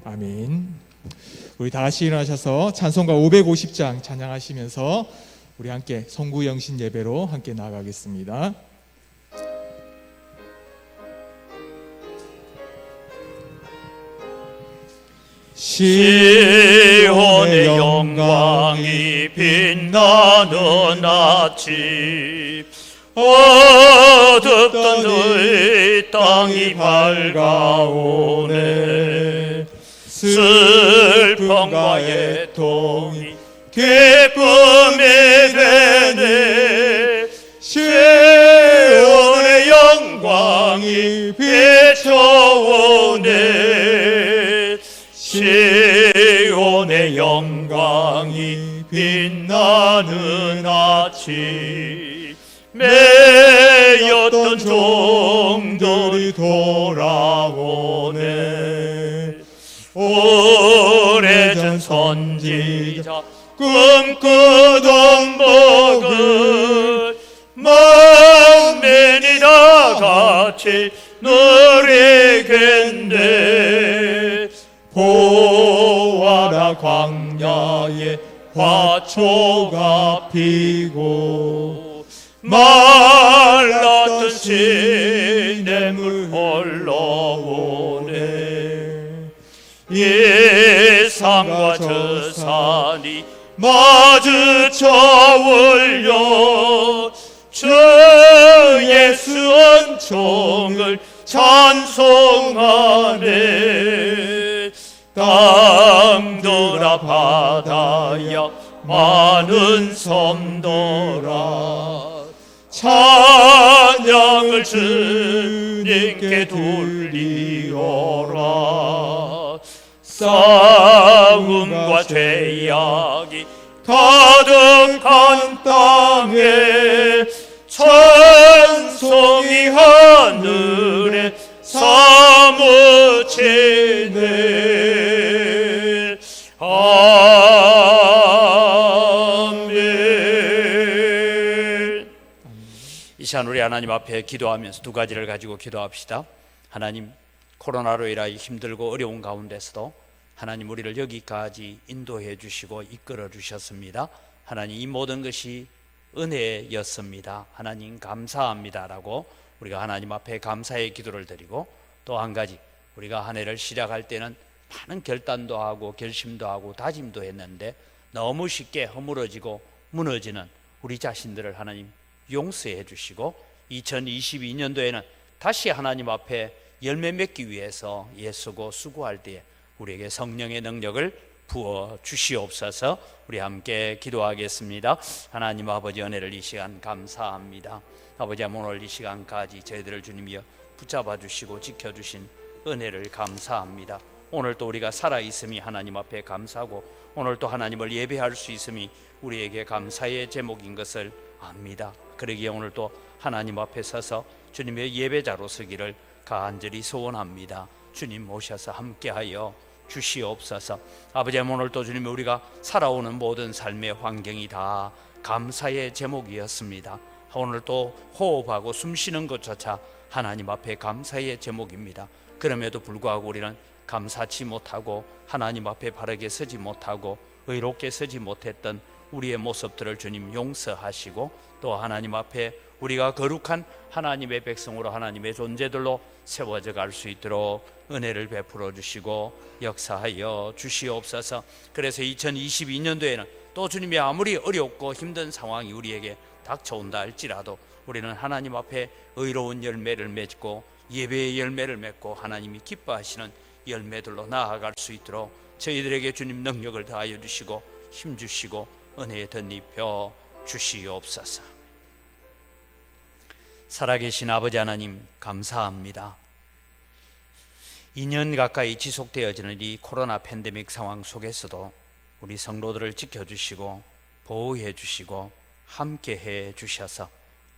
아멘. 우리 다 같이 일어나셔서 찬송가 550장 찬양하시면서 우리 함께 성구영신 예배로 함께 나아가겠습니다. 시온의 영광이 빛나는 아침, 어둡던 이 땅이 밝아오네. 슬픔과 애통이 기쁨이 되네. 시온의 영광이 비춰오네. 시온의 영광이 빛나는 아침, 매였던 종들이 돌아오네. 오래전 선지자 꿈꾸던 복을 만민이 다 같이 누리겠네. 보아라 광야에 화초가 피고 말랐던 시냇물 흘러오네. 예상과 저 산이 마주쳐 울려 주 예수 은총을 찬송하네. 땅들아 바다야 많은 섬들아 찬양을 주님께 돌리어라. 싸움과 죄악이 가득한 땅에 찬송이 하늘에 사무치네. 아멘. 이 시간 우리 하나님 앞에 기도하면서 두 가지를 가지고 기도합시다. 하나님, 코로나로 인하여 힘들고 어려운 가운데서도 하나님 우리를 여기까지 인도해 주시고 이끌어 주셨습니다. 하나님, 이 모든 것이 은혜였습니다. 하나님 감사합니다라고 우리가 하나님 앞에 감사의 기도를 드리고, 또 한 가지, 우리가 한 해를 시작할 때는 많은 결단도 하고 결심도 하고 다짐도 했는데 너무 쉽게 허물어지고 무너지는 우리 자신들을 하나님 용서해 주시고, 2022년도에는 다시 하나님 앞에 열매 맺기 위해서 애쓰고 수고할 때에 우리에게 성령의 능력을 부어 주시옵소서. 우리 함께 기도하겠습니다. 하나님 아버지, 은혜를 이 시간 감사합니다. 아버지, 오늘 이 시간까지 저희들을 주님이여 붙잡아 주시고 지켜주신 은혜를 감사합니다. 오늘 또 우리가 살아있음이 하나님 앞에 감사하고, 오늘 또 하나님을 예배할 수 있음이 우리에게 감사의 제목인 것을 압니다. 그러기에 오늘 또 하나님 앞에 서서 주님의 예배자로 서기를 간절히 소원합니다. 주님 모셔서 함께하여 주시옵소서. 아버지, 오늘 또 주님, 우리가 살아오는 모든 삶의 환경이 다 감사의 제목이었습니다. 오늘 또 호흡하고 숨쉬는 것조차 하나님 앞에 감사의 제목입니다. 그럼에도 불구하고 우리는 감사치 못하고 하나님 앞에 바르게 서지 못하고 의롭게 서지 못했던 우리의 모습들을 주님 용서하시고, 또 하나님 앞에 우리가 거룩한 하나님의 백성으로 하나님의 존재들로 세워져 갈 수 있도록 은혜를 베풀어 주시고 역사하여 주시옵소서. 그래서 2022년도에는 또 주님이 아무리 어렵고 힘든 상황이 우리에게 닥쳐온다 할지라도 우리는 하나님 앞에 의로운 열매를 맺고 예배의 열매를 맺고 하나님이 기뻐하시는 열매들로 나아갈 수 있도록 저희들에게 주님 능력을 다하여 주시고 힘 주시고 은혜에 덧입혀 주시옵소서. 살아계신 아버지 하나님, 감사합니다. 2년 가까이 지속되어지는 이 코로나 팬데믹 상황 속에서도 우리 성도들을 지켜주시고 보호해 주시고 함께해 주셔서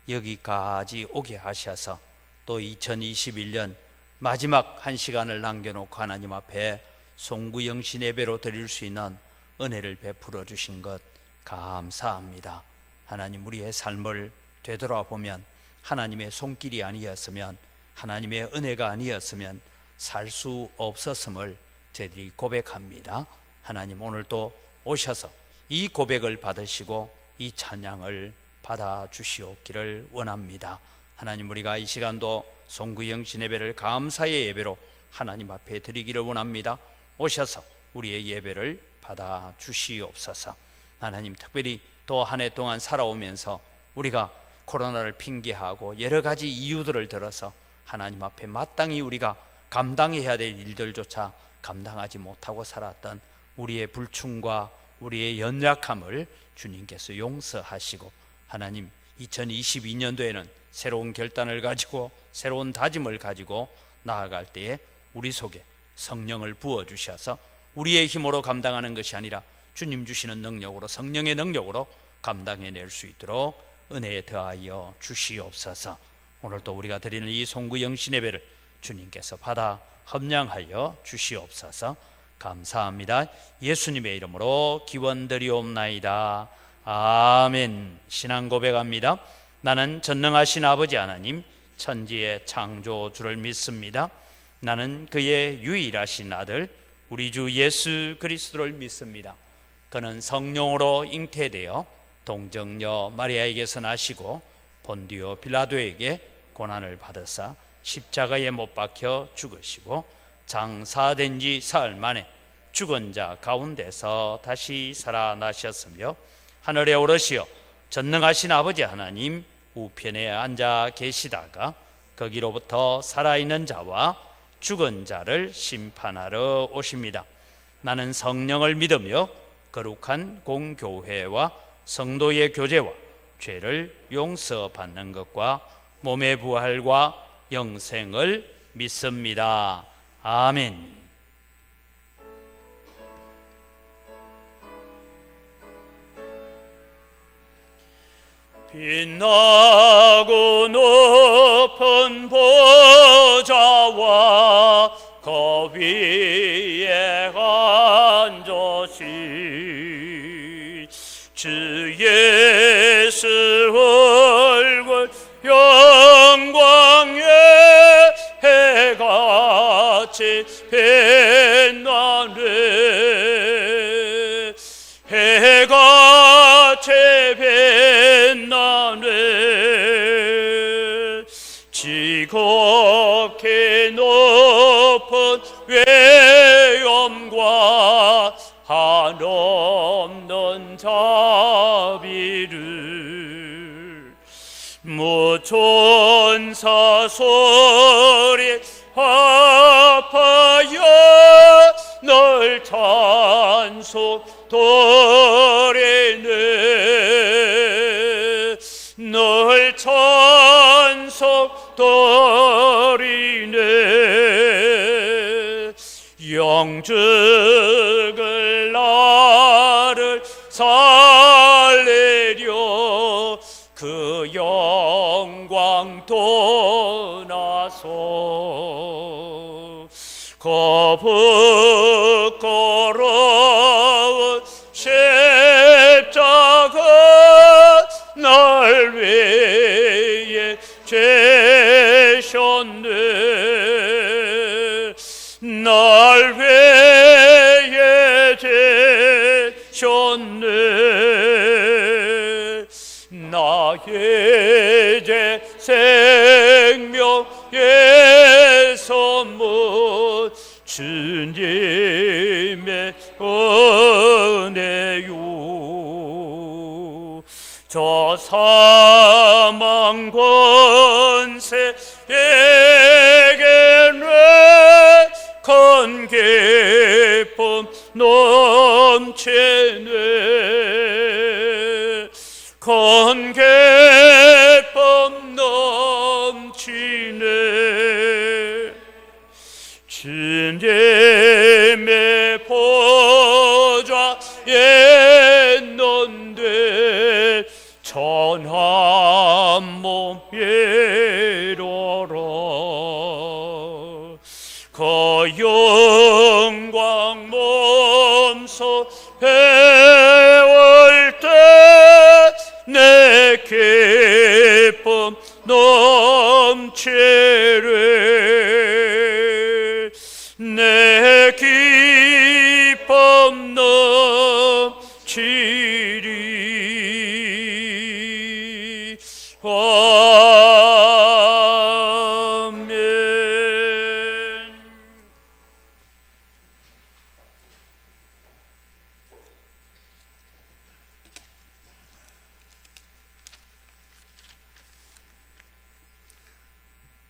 여기까지 오게 하셔서 또 2021년 마지막 한 시간을 남겨놓고 하나님 앞에 송구영신 예배로 드릴 수 있는 은혜를 베풀어 주신 것 감사합니다. 하나님, 우리의 삶을 되돌아보면 하나님의 손길이 아니었으면, 하나님의 은혜가 아니었으면 살 수 없었음을 저희들이 고백합니다. 하나님 오늘 또 오셔서 이 고백을 받으시고 이 찬양을 받아 주시옵기를 원합니다. 하나님, 우리가 이 시간도 송구영신 예배를 감사의 예배로 하나님 앞에 드리기를 원합니다. 오셔서 우리의 예배를 받아 주시옵소서. 하나님, 특별히 또 한 해 동안 살아오면서 우리가 코로나를 핑계하고 여러 가지 이유들을 들어서 하나님 앞에 마땅히 우리가 감당해야 될 일들조차 감당하지 못하고 살았던 우리의 불충과 우리의 연약함을 주님께서 용서하시고, 하나님 2022년도에는 새로운 결단을 가지고 새로운 다짐을 가지고 나아갈 때에 우리 속에 성령을 부어주셔서 우리의 힘으로 감당하는 것이 아니라 주님 주시는 능력으로, 성령의 능력으로 감당해낼 수 있도록 은혜에 더하여 주시옵소서. 오늘 또 우리가 드리는 이 송구영신 예배를 주님께서 받아 험량하여 주시옵소서. 감사합니다. 예수님의 이름으로 기원드리옵나이다. 아멘. 신앙 고백합니다. 나는 전능하신 아버지 하나님, 천지의 창조주를 믿습니다. 나는 그의 유일하신 아들 우리 주 예수 그리스도를 믿습니다. 그는 성령으로 잉태되어 동정녀 마리아에게서 나시고 본디오 빌라도에게 고난을 받으사 십자가에 못 박혀 죽으시고 장사된 지 사흘 만에 죽은 자 가운데서 다시 살아나셨으며 하늘에 오르시어 전능하신 아버지 하나님 우편에 앉아 계시다가 거기로부터 살아있는 자와 죽은 자를 심판하러 오십니다. 나는 성령을 믿으며 거룩한 공교회와 성도의 교제와 죄를 용서받는 것과 몸의 부활과 영생을 믿습니다. 아멘. 빛나고 높은 보좌와 그 위에 앉으신 주 예수 얼굴 영광의 해같이 빛나네. 해같이 빛나네. 지극히 높은 외엄과 한없는 자비를 무천사 소리 합하여 널 찬송 드리네. 널 찬송 드리네. 영적을 나를 살리려 그 영광 떠나서 거북거러운 십자가 날 위해 죄셨네. 날 위해 죄셨네. 나의 죄 생명의 선물 주님의 은혜요. 저 사망 권세에게는 큰 기쁨 넘치네. 큰 기쁨 넘치네. 주님의 보좌에 있는데 천한 몸 이루러 그 영광 몸소 배울 때 내 기쁨 넘치리. 내 기쁨 넘치리. 아멘.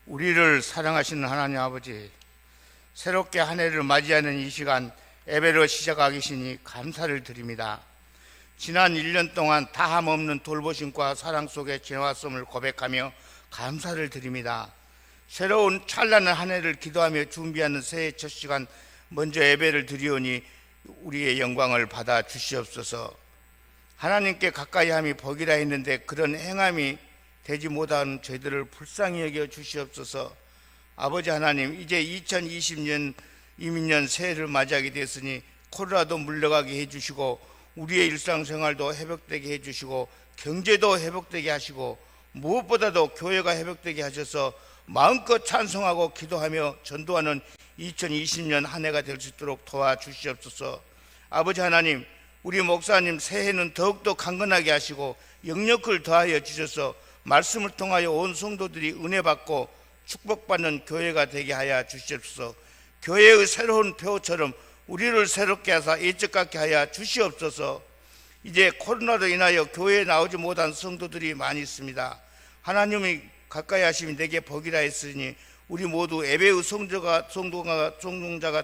우리를 사랑하시는 하나님 아버지, 새롭게 한 해를 맞이하는 이 시간 예배로 시작하기 시니 감사를 드립니다. 지난 1년 동안 다함 없는 돌보심과 사랑 속에 지나왔음을 고백하며 감사를 드립니다. 새로운 찬란한 한 해를 기도하며 준비하는 새해 첫 시간 먼저 예배를 드리오니 우리의 영광을 받아 주시옵소서. 하나님께 가까이 함이 복이라 했는데 그런 행함이 되지 못한 저희들을 불쌍히 여겨 주시옵소서. 아버지 하나님, 이제 2020년 이민년 새해를 맞이하게 되었으니 코로나도 물러가게 해주시고 우리의 일상생활도 회복되게 해주시고 경제도 회복되게 하시고 무엇보다도 교회가 회복되게 하셔서 마음껏 찬송하고 기도하며 전도하는 2020년 한 해가 될 수 있도록 도와주시옵소서. 아버지 하나님, 우리 목사님 새해는 더욱더 강건하게 하시고 영역을 더하여 주셔서 말씀을 통하여 온 성도들이 은혜 받고 축복받는 교회가 되게 하여 주시옵소서. 교회의 새로운 표처럼 우리를 새롭게 하사 예적 같게 하여 주시옵소서. 이제 코로나로 인하여 교회에 나오지 못한 성도들이 많이 있습니다. 하나님이 가까이 하심이 내게 복이라 했으니 우리 모두 예배의 성공자가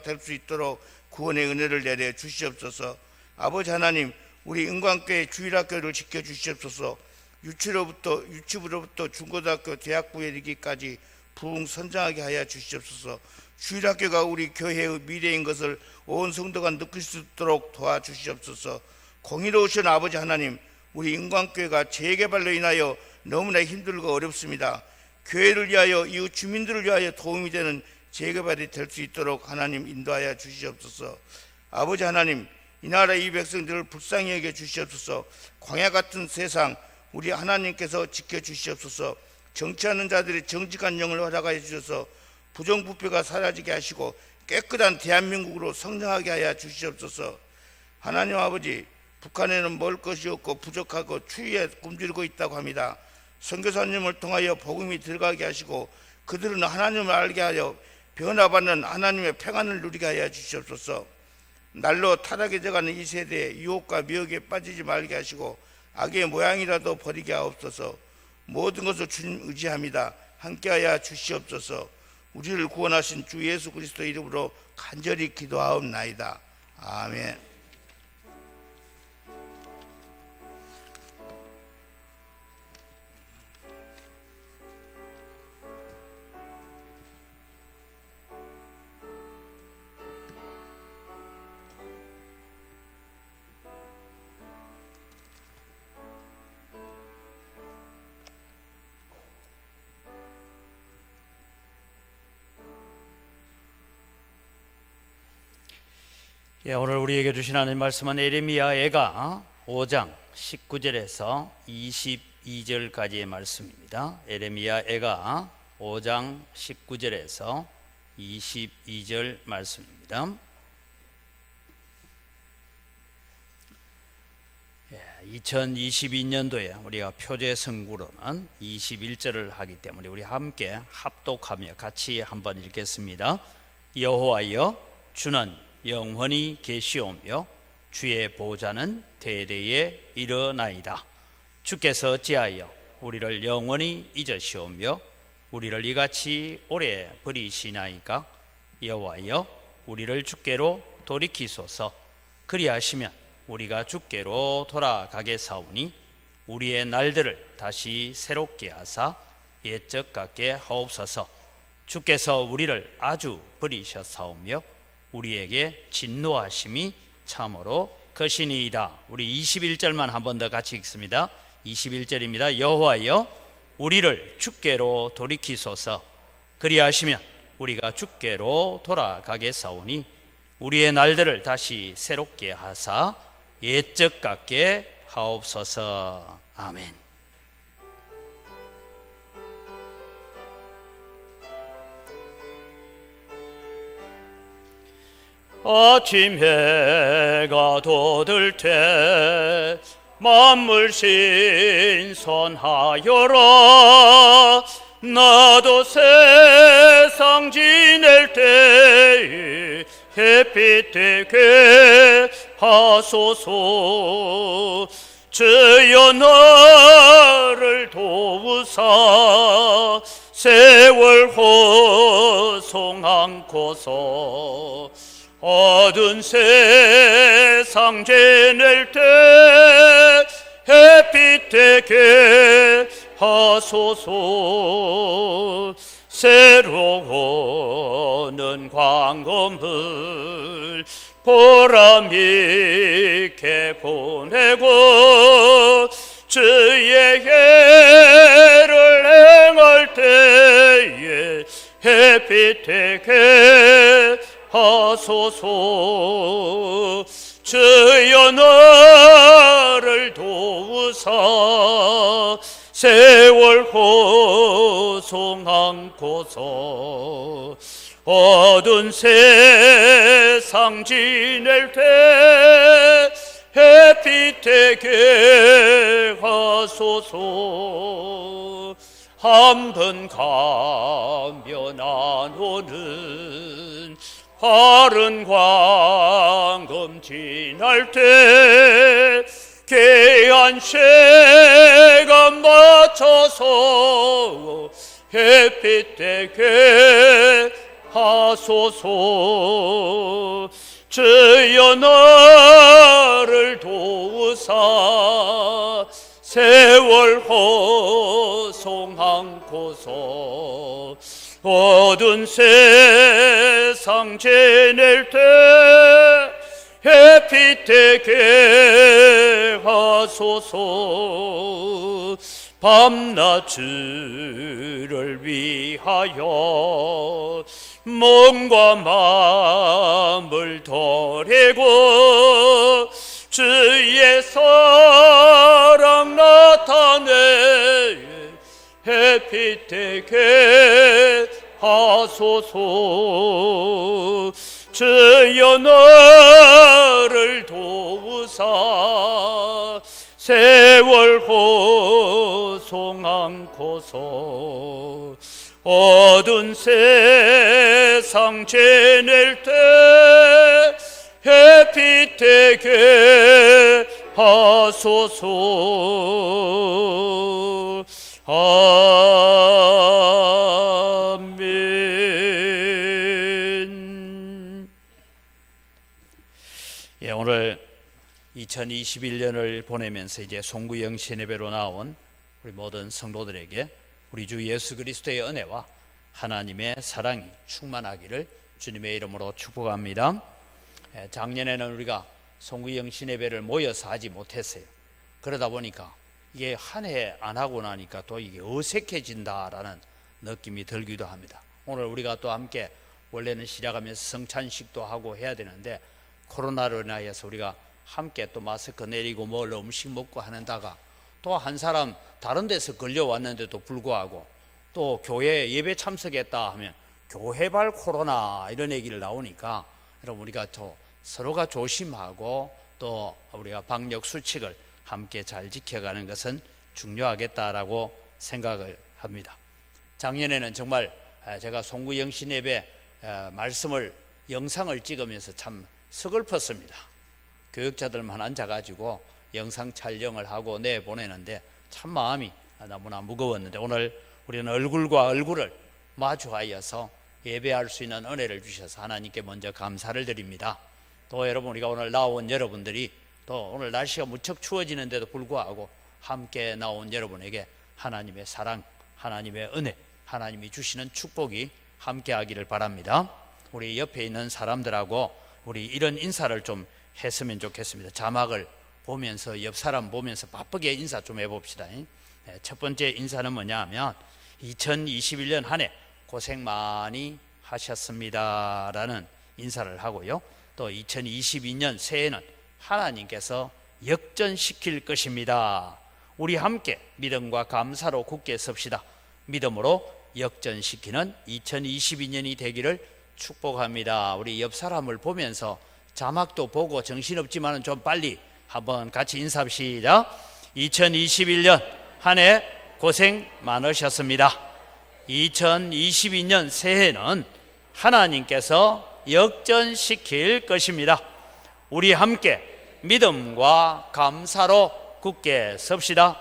될 수 있도록 구원의 은혜를 내려 주시옵소서. 아버지 하나님, 우리 은광교회 주일학교를 지켜주시옵소서. 유치부로부터 중고등학교 대학부에 이르기까지 부흥선장하게 하여 주시옵소서. 주일학교가 우리 교회의 미래인 것을 온 성도가 느낄 수 있도록 도와주시옵소서. 공의로우신 아버지 하나님, 우리 인광교회가 재개발로 인하여 너무나 힘들고 어렵습니다. 교회를 위하여 이웃 주민들을 위하여 도움이 되는 재개발이 될 수 있도록 하나님 인도하여 주시옵소서. 아버지 하나님, 이 나라 이 백성들을 불쌍히 여겨 주시옵소서. 광야 같은 세상 우리 하나님께서 지켜주시옵소서. 정치하는 자들이 정직한 영을 허락하여 주셔서 부정부패가 사라지게 하시고 깨끗한 대한민국으로 성장하게 하여 주시옵소서. 하나님 아버지, 북한에는 먹을 것이 없고 부족하고 추위에 굶주리고 있다고 합니다. 선교사님을 통하여 복음이 들어가게 하시고 그들은 하나님을 알게 하여 변화받는 하나님의 평안을 누리게 하여 주시옵소서. 날로 타락해져가는 이 세대에 유혹과 미혹에 빠지지 말게 하시고 악의 모양이라도 버리게 하옵소서. 모든 것을 주님 의지합니다. 함께하여 주시옵소서. 우리를 구원하신 주 예수 그리스도 이름으로 간절히 기도하옵나이다. 아멘. 예, 오늘 우리에게 주신 하나님 말씀은 에레미야애가 5장 19절에서 22절까지의 말씀입니다. 에레미야애가 5장 19절에서 22절 말씀입니다. 2022년도에 우리가 표제 성구로는 21절을 하기 때문에 우리 함께 합독하며 같이 한번 읽겠습니다. 여호와여, 주는 영원히 계시오며 주의 보좌는 대대에 이르나이다. 주께서 지하여 우리를 영원히 잊으시오며 우리를 이같이 오래 버리시나이까. 여호와여, 우리를 주께로 돌이키소서. 그리하시면 우리가 주께로 돌아가겠사오니 우리의 날들을 다시 새롭게 하사 옛적 같게 하옵소서. 주께서 우리를 아주 버리셨사오며 우리에게 진노하심이 참으로 거시니이다. 우리 21절만 한 번 더 같이 읽습니다. 21절입니다. 여호와여, 우리를 주께로 돌이키소서. 그리하시면 우리가 주께로 돌아가겠사오니 우리의 날들을 다시 새롭게 하사 옛적 같게 하옵소서. 아멘. 아침 해가 돋을 때 만물 신선하여라. 나도 세상 지낼 때에 햇빛 되게 하소서. 주여 나를 도우사 세월 호송 않고서 어두운 세상 지낼 때 햇빛 되게 하소서. 새로운 광금을 보람 있게 보내고 주의 예를 행할 때에 햇빛 되게 하소서. 주여 나를 도우사 세월 호송 않고서 어두운 세상 지낼 때 햇빛 되게 하소서. 한번 가면 안 오는 바른 광금 지날 때 귀한 시간 맞춰서 햇빛 되게 하소서. 주여 나를 도우사 세월 호송 않고서 어두운 세상 지낼 때 햇빛 되게 하소서. 밤낮 주를 위하여 몸과 마음을 드리고 주의 사랑 나타내 햇빛 되게 하소서. 주여 나를 도우사 세월 호송 않고서 어두운 세상 지낼 때 햇빛 되게 하소서. 아멘. 예, 오늘 2021년을 보내면서 이제 송구영신 예배로 나온 우리 모든 성도들에게 우리 주 예수 그리스도의 은혜와 하나님의 사랑이 충만하기를 주님의 이름으로 축복합니다. 작년에는 우리가 송구영신 예배를 모여서 하지 못했어요. 그러다 보니까 이게 한 해 안 하고 나니까 또 이게 어색해진다라는 느낌이 들기도 합니다. 오늘 우리가 또 함께 원래는 시작하면서 성찬식도 하고 해야 되는데 코로나로 인하여서 우리가 함께 또 마스크 내리고 뭘 음식 먹고 하는다가 또 한 사람 다른 데서 걸려왔는데도 불구하고 또 교회 예배 참석했다 하면 교회발 코로나 이런 얘기를 나오니까 여러분 우리가 또 서로가 조심하고 또 우리가 방역 수칙을 함께 잘 지켜가는 것은 중요하겠다라고 생각을 합니다. 작년에는 정말 제가 송구영신 예배 말씀을 영상을 찍으면서 참 서글펐습니다. 교육자들만 앉아가지고 영상 촬영을 하고 내보내는데 참 마음이 너무나 무거웠는데 오늘 우리는 얼굴과 얼굴을 마주하여서 예배할 수 있는 은혜를 주셔서 하나님께 먼저 감사를 드립니다. 또 여러분 우리가 오늘 나온 여러분들이 또 오늘 날씨가 무척 추워지는데도 불구하고 함께 나온 여러분에게 하나님의 사랑, 하나님의 은혜, 하나님이 주시는 축복이 함께 하기를 바랍니다. 우리 옆에 있는 사람들하고 우리 이런 인사를 좀 했으면 좋겠습니다. 자막을 보면서 옆 사람 보면서 바쁘게 인사 좀 해봅시다. 첫 번째 인사는 뭐냐 하면 2021년 한 해 고생 많이 하셨습니다 라는 인사를 하고요. 또 2022년 새해는 하나님께서 역전시킬 것입니다. 우리 함께 믿음과 감사로 굳게 섭시다. 믿음으로 역전시키는 2022년이 되기를 축복합니다. 우리 옆 사람을 보면서 자막도 보고 정신없지만은 좀 빨리 한번 같이 인사합시다. 2021년 한 해 고생 많으셨습니다. 2022년 새해는 하나님께서 역전시킬 것입니다. 우리 함께 믿음과 감사로 굳게 섭시다.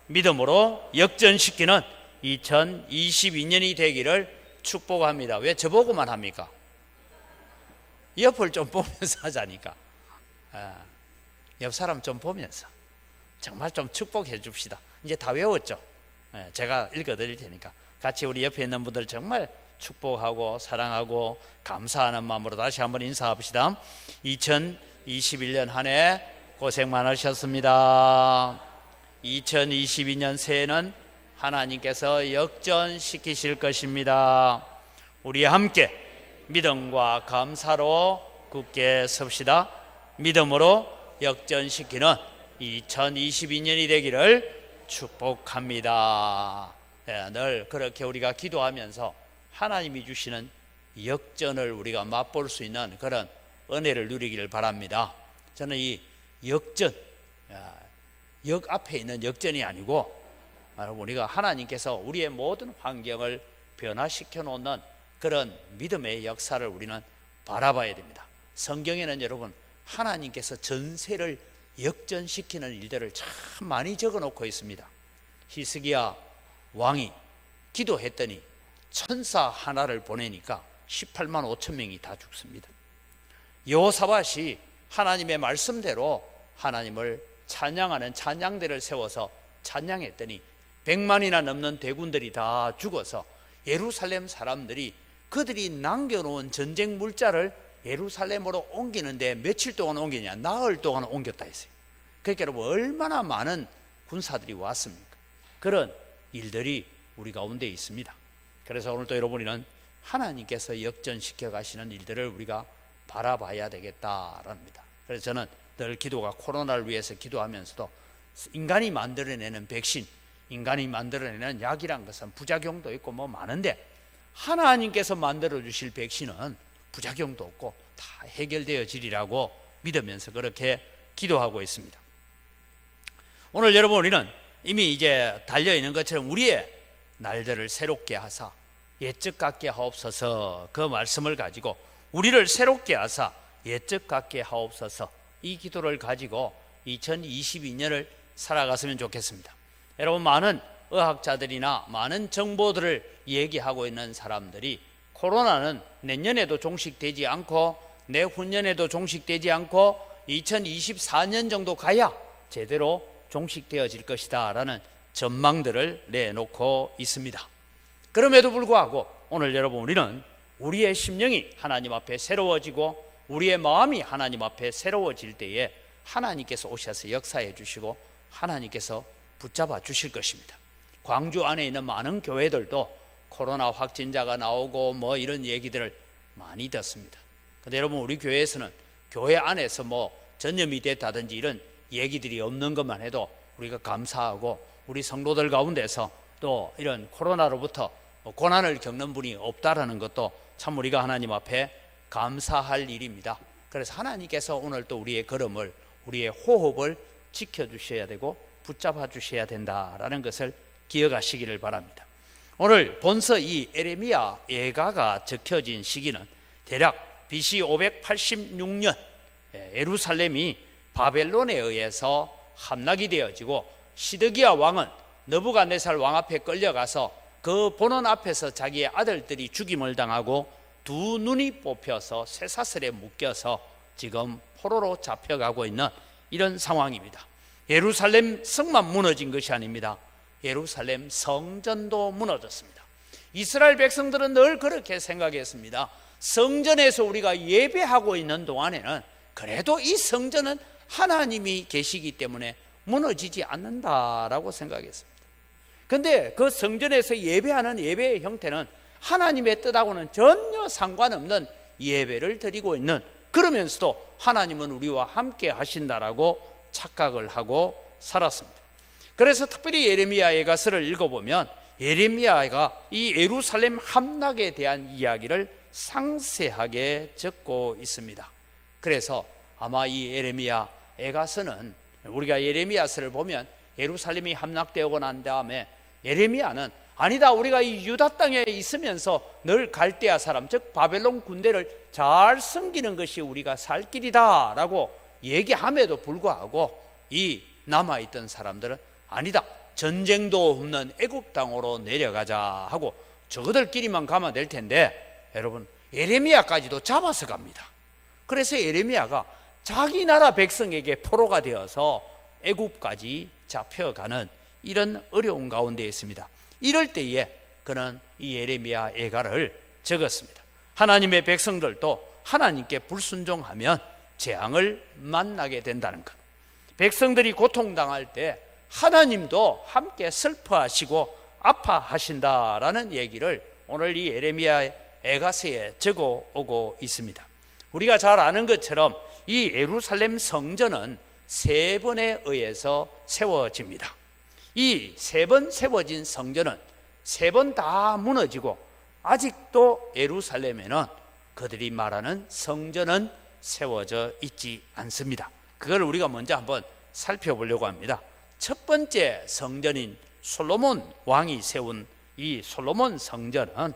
믿음으로 역전시키는 2022년이 되기를 축복합니다. 왜 저보고만 합니까? 옆을 좀 보면서 하자니까. 옆 사람 좀 보면서 정말 좀 축복해 줍시다. 이제 다 외웠죠? 제가 읽어드릴 테니까 같이 우리 옆에 있는 분들 정말 축복하고 사랑하고 감사하는 마음으로 다시 한번 인사합시다. 2021년 한 해 고생 많으셨습니다. 2022년 새해는 하나님께서 역전시키실 것입니다. 우리 함께 믿음과 감사로 굳게 섭시다. 믿음으로 역전시키는 2022년이 되기를 축복합니다. 늘 그렇게 우리가 기도하면서 하나님이 주시는 역전을 우리가 맛볼 수 있는 그런 은혜를 누리기를 바랍니다. 저는 이 역전, 역 앞에 있는 역전이 아니고 우리가 하나님께서 우리의 모든 환경을 변화시켜 놓는 그런 믿음의 역사를 우리는 바라봐야 됩니다. 성경에는 여러분 하나님께서 전세를 역전시키는 일들을 참 많이 적어 놓고 있습니다. 히스기야 왕이 기도했더니 천사 하나를 보내니까 18만 5천 명이 다 죽습니다. 여호사밧이 하나님의 말씀대로 하나님을 찬양하는 찬양대를 세워서 찬양했더니 100만이나 넘는 대군들이 다 죽어서 예루살렘 사람들이 그들이 남겨놓은 전쟁 물자를 예루살렘으로 옮기는데 며칠 동안 옮기냐? 나흘 동안 옮겼다 했어요. 그러니까 여러분 얼마나 많은 군사들이 왔습니까? 그런 일들이 우리 가운데 있습니다. 그래서 오늘 또 여러분이는 하나님께서 역전시켜 가시는 일들을 우리가 바라봐야 되겠다랍니다. 그래서 저는 늘 기도가 코로나를 위해서 기도하면서도 인간이 만들어내는 백신, 인간이 만들어내는 약이란 것은 부작용도 있고 뭐 많은데 하나님께서 만들어 주실 백신은 부작용도 없고 다 해결되어지리라고 믿으면서 그렇게 기도하고 있습니다. 오늘 여러분 우리는 이미 이제 달려있는 것처럼 우리의 날들을 새롭게 하사 옛적 같게 하옵소서, 그 말씀을 가지고 우리를 새롭게 하사 옛적 같게 하옵소서, 이 기도를 가지고 2022년을 살아갔으면 좋겠습니다. 여러분 많은 의학자들이나 많은 정보들을 얘기하고 있는 사람들이 코로나는 내년에도 종식되지 않고 내후년에도 종식되지 않고 2024년 정도 가야 제대로 종식되어질 것이다 라는 전망들을 내놓고 있습니다. 그럼에도 불구하고 오늘 여러분 우리는 우리의 심령이 하나님 앞에 새로워지고 우리의 마음이 하나님 앞에 새로워질 때에 하나님께서 오셔서 역사해 주시고 하나님께서 붙잡아 주실 것입니다. 광주 안에 있는 많은 교회들도 코로나 확진자가 나오고 뭐 이런 얘기들을 많이 듣습니다. 그런데 여러분 우리 교회에서는 교회 안에서 뭐 전염이 됐다든지 이런 얘기들이 없는 것만 해도 우리가 감사하고 우리 성도들 가운데서 또 이런 코로나로부터 고난을 겪는 분이 없다라는 것도 참 우리가 하나님 앞에 감사할 일입니다. 그래서 하나님께서 오늘 또 우리의 걸음을 우리의 호흡을 지켜주셔야 되고 붙잡아 주셔야 된다라는 것을 기억하시기를 바랍니다. 오늘 본서 이 에레미야 예가가 적혀진 시기는 대략 BC 586년 예루살렘이 바벨론에 의해서 함락이 되어지고 시드기야 왕은 느부갓네살 왕 앞에 끌려가서 그 보는 앞에서 자기의 아들들이 죽임을 당하고 두 눈이 뽑혀서 쇠사슬에 묶여서 지금 포로로 잡혀가고 있는 이런 상황입니다. 예루살렘 성만 무너진 것이 아닙니다. 예루살렘 성전도 무너졌습니다. 이스라엘 백성들은 늘 그렇게 생각했습니다. 성전에서 우리가 예배하고 있는 동안에는 그래도 이 성전은 하나님이 계시기 때문에 무너지지 않는다라고 생각했습니다. 그런데 그 성전에서 예배하는 예배의 형태는 하나님의 뜻하고는 전혀 상관없는 예배를 드리고 있는, 그러면서도 하나님은 우리와 함께 하신다라고 착각을 하고 살았습니다. 그래서 특별히 예레미야 예가서를 읽어보면 예레미야가 이 예루살렘 함락에 대한 이야기를 상세하게 적고 있습니다. 그래서 아마 이 예레미야 애가서는, 우리가 예레미야서를 보면 예루살렘이 함락되고 난 다음에 예레미야는 아니다, 우리가 이 유다 땅에 있으면서 늘 갈대아 사람, 즉 바벨론 군대를 잘 섬기는 것이 우리가 살 길이다 라고 얘기함에도 불구하고 이 남아있던 사람들은 아니다, 전쟁도 없는 애굽 땅으로 내려가자 하고 저거들끼리만 가면 될 텐데, 여러분 예레미야까지도 잡아서 갑니다. 그래서 예레미야가 자기 나라 백성에게 포로가 되어서 애굽까지 잡혀가는 이런 어려운 가운데 있습니다. 이럴 때에 그는 이 예레미야 애가를 적었습니다. 하나님의 백성들도 하나님께 불순종하면 재앙을 만나게 된다는 것, 백성들이 고통당할 때 하나님도 함께 슬퍼하시고 아파하신다라는 얘기를 오늘 이 예레미야 애가서에 적어 오고 있습니다. 우리가 잘 아는 것처럼 이 예루살렘 성전은 세 번에 의해서 세워집니다. 이 세 번 세워진 성전은 세 번 다 무너지고 아직도 예루살렘에는 그들이 말하는 성전은 세워져 있지 않습니다. 그걸 우리가 먼저 한번 살펴보려고 합니다. 첫 번째 성전인 솔로몬 왕이 세운 이 솔로몬 성전은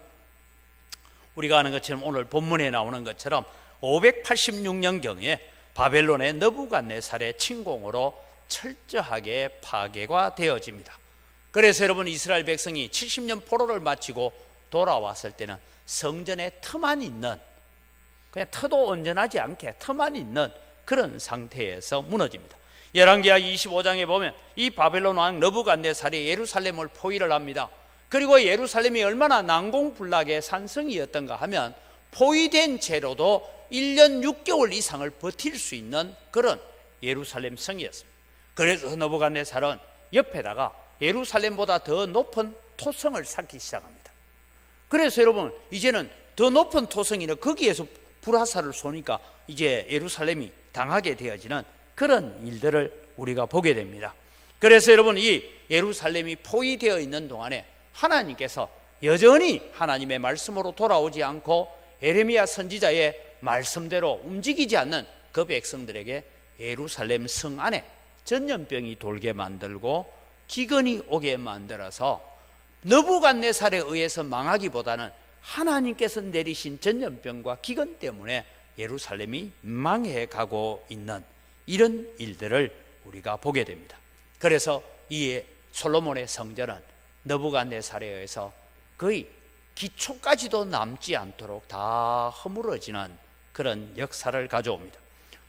우리가 아는 것처럼 오늘 본문에 나오는 것처럼 586년경에 바벨론의 느부갓네살의 침공으로 철저하게 파괴가 되어집니다. 그래서 여러분 이스라엘 백성이 70년 포로를 마치고 돌아왔을 때는 성전에 터만 있는, 그냥 터도 온전하지 않게 터만 있는 그런 상태에서 무너집니다. 열왕기하 25장에 보면 이 바벨론 왕 느부갓네살이 예루살렘을 포위를 합니다. 그리고 예루살렘이 얼마나 난공불락의 산성이었던가 하면 포위된 채로도 1년 6개월 이상을 버틸 수 있는 그런 예루살렘 성이었습니다. 그래서 느부갓네살은 옆에다가 예루살렘보다 더 높은 토성을 쌓기 시작합니다. 그래서 여러분 이제는 더 높은 토성이나 거기에서 불화살을 쏘니까 이제 예루살렘이 당하게 되어지는 그런 일들을 우리가 보게 됩니다. 그래서 여러분 이 예루살렘이 포위되어 있는 동안에 하나님께서 여전히 하나님의 말씀으로 돌아오지 않고 예레미야 선지자의 말씀대로 움직이지 않는 그 백성들에게 예루살렘 성 안에 전염병이 돌게 만들고 기근이 오게 만들어서 느부갓네살에 의해서 망하기보다는 하나님께서 내리신 전염병과 기근 때문에 예루살렘이 망해가고 있는 이런 일들을 우리가 보게 됩니다. 그래서 이 솔로몬의 성전은 느부갓네살에 의해서 거의 기초까지도 남지 않도록 다 허물어지는 그런 역사를 가져옵니다.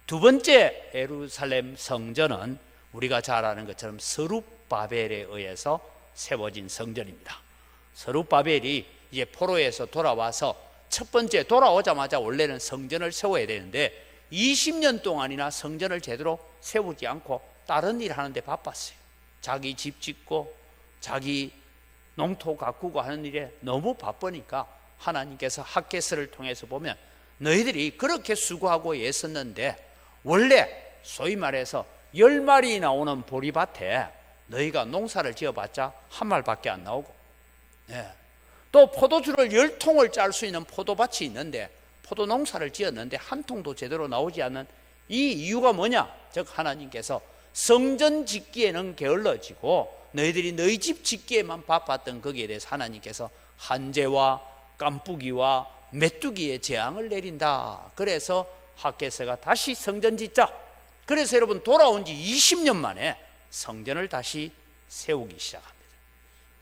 두 번째 예루살렘 성전은 우리가 잘 아는 것처럼 스룹바벨에 의해서 세워진 성전입니다. 스룹바벨이 이제 포로에서 돌아와서 첫 번째 돌아오자마자 원래는 성전을 세워야 되는데 20년 동안이나 성전을 제대로 세우지 않고 다른 일 하는데 바빴어요. 자기 집 짓고 자기 농토 가꾸고 하는 일에 너무 바쁘니까 하나님께서 핫게스를 통해서 보면 너희들이 그렇게 수고하고 애썼는데 원래 소위 말해서 10마리 나오는 보리밭에 너희가 농사를 지어봤자 한 말밖에 안 나오고, 또 포도주를 10통을 짤 수 있는 포도밭이 있는데 포도 농사를 지었는데 한 통도 제대로 나오지 않는 이 이유가 뭐냐? 즉 하나님께서 성전 짓기에는 게을러지고 너희들이 너희 집 짓기에만 바빴던 거기에 대해서 하나님께서 한재와 깜뿌기와 메뚜기의 재앙을 내린다. 그래서 핫게스가 다시 성전 짓자. 그래서 여러분 돌아온 지 20년 만에 성전을 다시 세우기 시작합니다.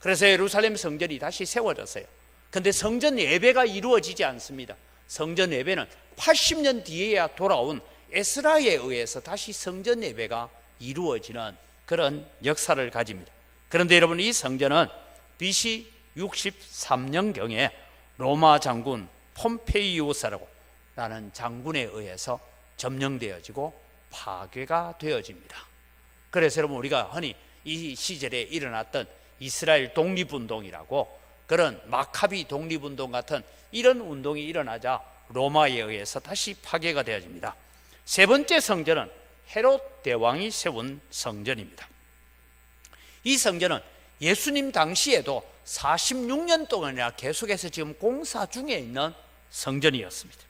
그래서 예루살렘 성전이 다시 세워졌어요. 그런데 성전 예배가 이루어지지 않습니다. 성전 예배는 80년 뒤에야 돌아온 에스라에 의해서 다시 성전 예배가 이루어지는 그런 역사를 가집니다. 그런데 여러분 이 성전은 BC 63년경에 로마 장군 폼페이우스라고 라는 장군에 의해서 점령되어지고 파괴가 되어집니다. 그래서 여러분 우리가 흔히 이 시절에 일어났던 이스라엘 독립운동이라고 그런 마카비 독립운동 같은 이런 운동이 일어나자 로마에 의해서 다시 파괴가 되어집니다. 세 번째 성전은 헤롯 대왕이 세운 성전입니다. 이 성전은 예수님 당시에도 46년 동안이나 계속해서 지금 공사 중에 있는 성전이었습니다.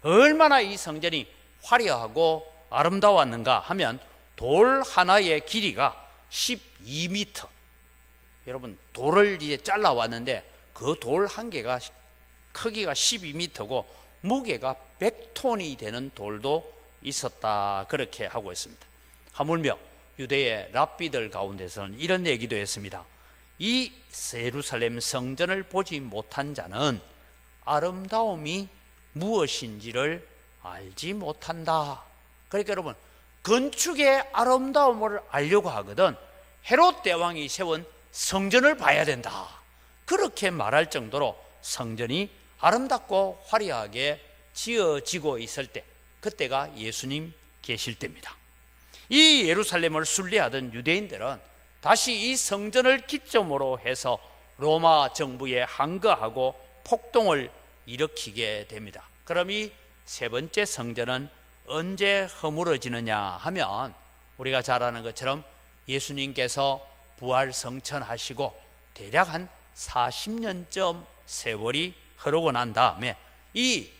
얼마나 이 성전이 화려하고 아름다웠는가 하면 돌 하나의 길이가 12m. 여러분, 돌을 이제 잘라왔는데 그 돌 한 개가 크기가 12m고 무게가 100톤이 되는 돌도 있었다, 그렇게 하고 있습니다. 하물며 유대의 랍비들 가운데서는 이런 얘기도 했습니다. 이 예루살렘 성전을 보지 못한 자는 아름다움이 무엇인지를 알지 못한다. 그러니까 여러분, 건축의 아름다움을 알려고 하거든 헤롯 대왕이 세운 성전을 봐야 된다, 그렇게 말할 정도로 성전이 아름답고 화려하게 지어지고 있을 때, 그때가 예수님 계실 때입니다. 이 예루살렘을 순례하던 유대인들은 다시 이 성전을 기점으로 해서 로마 정부에 항거하고 폭동을 일으키게 됩니다. 그럼 이 세 번째 성전은 언제 허물어지느냐 하면, 우리가 잘 아는 것처럼 예수님께서 부활 성천하시고 대략 한 40년쯤 세월이 흐르고 난 다음에 이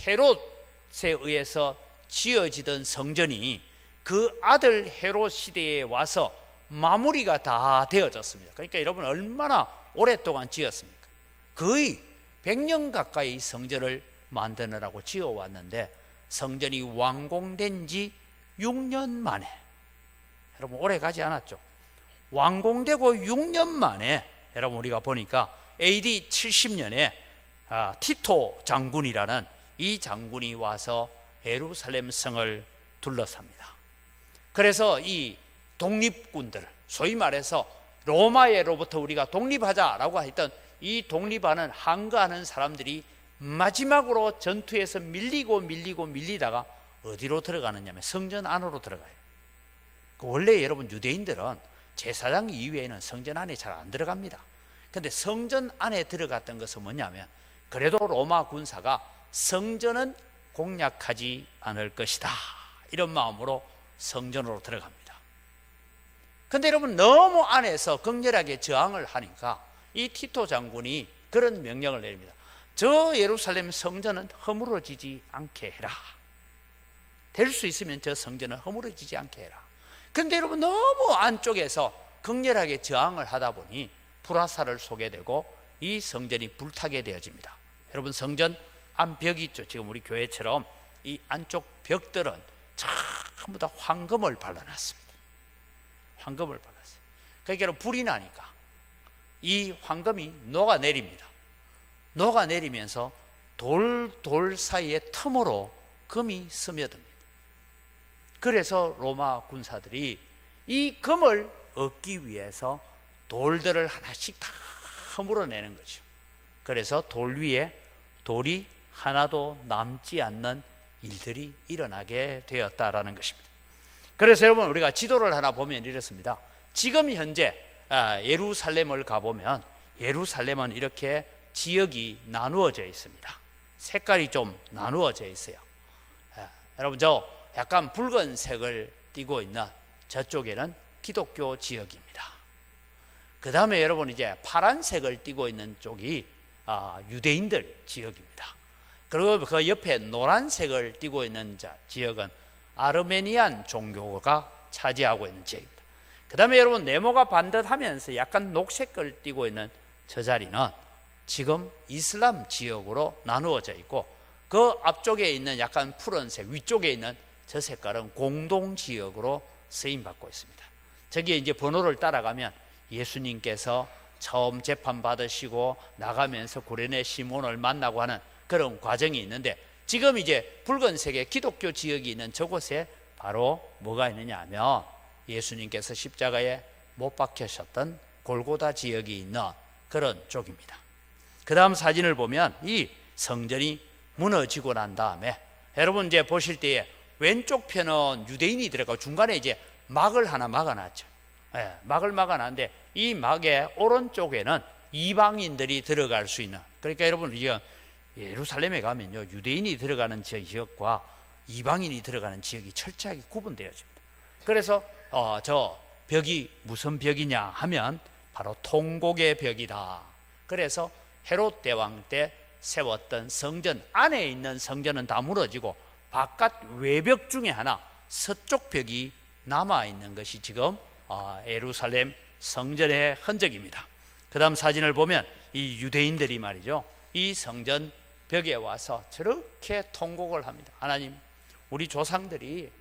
헤롯에 의해서 지어지던 성전이 그 아들 헤롯 시대에 와서 마무리가 다 되어졌습니다. 그러니까 여러분, 얼마나 오랫동안 지었습니까? 거의 100년 가까이 성전을 만드느라고 지어왔는데 성전이 완공된 지 6년 만에, 여러분 오래 가지 않았죠. 완공되고 6년 만에 여러분 우리가 보니까 AD 70년에 티토 장군이라는 이 장군이 와서 예루살렘 성을 둘러쌉니다. 그래서 이 독립군들, 소위 말해서 로마로부터 우리가 독립하자라고 했던 이 독립하는 항거하는 사람들이 마지막으로 전투에서 밀리다가 어디로 들어가느냐면 성전 안으로 들어가요. 원래 여러분 유대인들은 제사장 이외에는 성전 안에 잘 안 들어갑니다. 그런데 성전 안에 들어갔던 것은 뭐냐면, 그래도 로마 군사가 성전은 공략하지 않을 것이다, 이런 마음으로 성전으로 들어갑니다. 그런데 여러분, 너무 안에서 극렬하게 저항을 하니까 이 티토 장군이 그런 명령을 내립니다. 저 예루살렘 성전은 허물어지지 않게 해라. 될 수 있으면 저 성전은 허물어지지 않게 해라. 그런데 여러분, 너무 안쪽에서 극렬하게 저항을 하다 보니 불화살을 쏘게 되고 이 성전이 불타게 되어집니다. 여러분, 성전 안벽이 있죠. 지금 우리 교회처럼 이 안쪽 벽들은 전부 다 황금을 발라놨습니다. 황금을 발랐어요. 그러니까 여러분, 불이 나니까 이 황금이 녹아내립니다. 녹아내리면서 돌 사이의 틈으로 금이 스며듭니다. 그래서 로마 군사들이 이 금을 얻기 위해서 돌들을 하나씩 다 허물어내는 거죠. 그래서 돌 위에 돌이 하나도 남지 않는 일들이 일어나게 되었다라는 것입니다. 그래서 여러분, 우리가 지도를 하나 보면 이렇습니다. 지금 현재 예루살렘을 가보면 예루살렘은 이렇게 지역이 나누어져 있습니다. 색깔이 좀 나누어져 있어요. 여러분, 저 약간 붉은색을 띠고 있는 저쪽에는 기독교 지역입니다. 그 다음에 여러분, 이제 파란색을 띠고 있는 쪽이 유대인들 지역입니다. 그리고 그 옆에 노란색을 띠고 있는 지역은 아르메니안 종교가 차지하고 있는 지역입니다. 그 다음에 여러분, 네모가 반듯하면서 약간 녹색을 띠고 있는 저 자리는 지금 이슬람 지역으로 나누어져 있고, 그 앞쪽에 있는 약간 푸른색, 위쪽에 있는 저 색깔은 공동 지역으로 쓰임받고 있습니다. 저기에 이제 번호를 따라가면 예수님께서 처음 재판 받으시고 나가면서 구레네 시몬을 만나고 하는 그런 과정이 있는데, 지금 이제 붉은색의 기독교 지역이 있는 저곳에 바로 뭐가 있느냐 하면 예수님께서 십자가에 못 박히셨던 골고다 지역이 있는 그런 쪽입니다. 그 다음 사진을 보면 이 성전이 무너지고 난 다음에 여러분, 이제 보실 때에 왼쪽 편은 유대인이 들어가고 중간에 이제 막을 하나 막아놨죠. 막을 막아놨는데 이 막의 오른쪽에는 이방인들이 들어갈 수 있는, 그러니까 여러분, 예루살렘에 가면요, 유대인이 들어가는 지역과 이방인이 들어가는 지역이 철저하게 구분되어집니다. 그래서 저 벽이 무슨 벽이냐 하면 바로 통곡의 벽이다. 그래서 헤롯 대왕 때 세웠던 성전 안에 있는 성전은 다 무너지고 바깥 외벽 중에 하나 서쪽 벽이 남아있는 것이 지금 예루살렘 성전의 흔적입니다. 그 다음 사진을 보면 이 유대인들이 말이죠, 이 성전 벽에 와서 저렇게 통곡을 합니다. 하나님, 우리 조상들이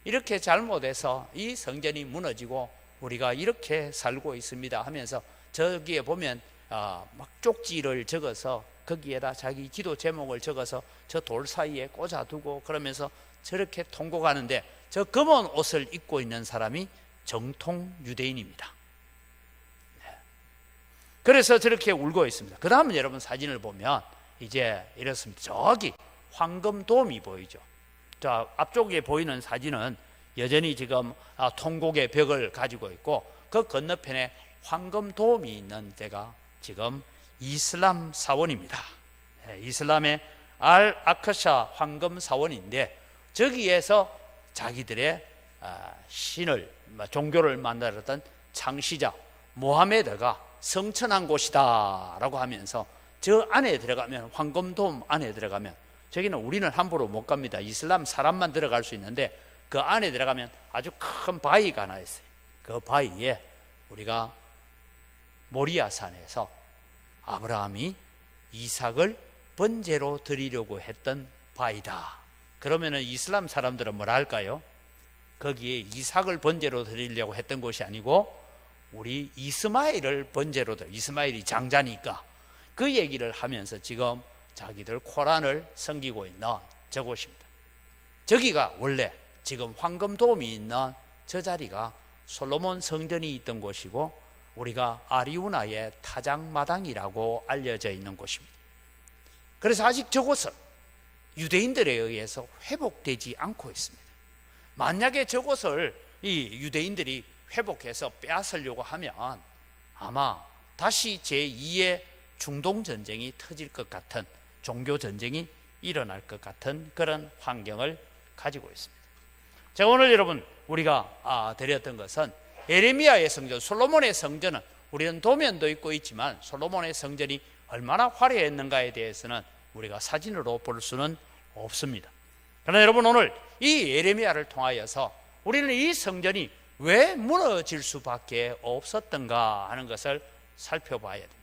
이렇게 잘못해서 이 성전이 무너지고 우리가 이렇게 살고 있습니다 하면서 저기에 보면 막 쪽지를 적어서 거기에다 자기 기도 제목을 적어서 저 돌 사이에 꽂아두고 그러면서 저렇게 통곡하는데, 저 검은 옷을 입고 있는 사람이 정통 유대인입니다. 그래서 저렇게 울고 있습니다. 그 다음은 여러분 사진을 보면 이제 이렇습니다. 저기 황금돔이 보이죠. 자, 앞쪽에 보이는 사진은 여전히 지금 통곡의 벽을 가지고 있고, 그 건너편에 황금돔이 있는 데가 지금 이슬람 사원입니다. 이슬람의 알 아크샤 황금 사원인데, 저기에서 자기들의 신을, 종교를 만들었던 창시자 모하메드가 성천한 곳이다 라고 하면서 저 안에 들어가면, 황금돔 안에 들어가면, 저기는 우리는 함부로 못 갑니다. 이슬람 사람만 들어갈 수 있는데 그 안에 들어가면 아주 큰 바위가 하나 있어요. 그 바위에 우리가 모리아산에서 아브라함이 이삭을 번제로 드리려고 했던 바위다. 그러면은 이슬람 사람들은 뭐라 할까요? 거기에 이삭을 번제로 드리려고 했던 곳이 아니고 우리 이스마엘을 번제로 드려, 이스마엘이 장자니까 그 얘기를 하면서 지금 자기들 코란을 섬기고 있는 저곳입니다. 저기가 원래 지금 황금돔이 있는 저 자리가 솔로몬 성전이 있던 곳이고, 우리가 아리우나의 타작마당이라고 알려져 있는 곳입니다. 그래서 아직 저곳은 유대인들에 의해서 회복되지 않고 있습니다. 만약에 저곳을 이 유대인들이 회복해서 빼앗으려고 하면 아마 다시 제2의 중동전쟁이 터질 것 같은, 종교전쟁이 일어날 것 같은 그런 환경을 가지고 있습니다. 자, 오늘 여러분 우리가 드렸던 것은 예레미야의 성전, 솔로몬의 성전은 우리는 도면도 있고 있지만 솔로몬의 성전이 얼마나 화려했는가에 대해서는 우리가 사진으로 볼 수는 없습니다. 그러나 여러분, 오늘 이 예레미야를 통하여서 우리는 이 성전이 왜 무너질 수밖에 없었던가 하는 것을 살펴봐야 됩니다.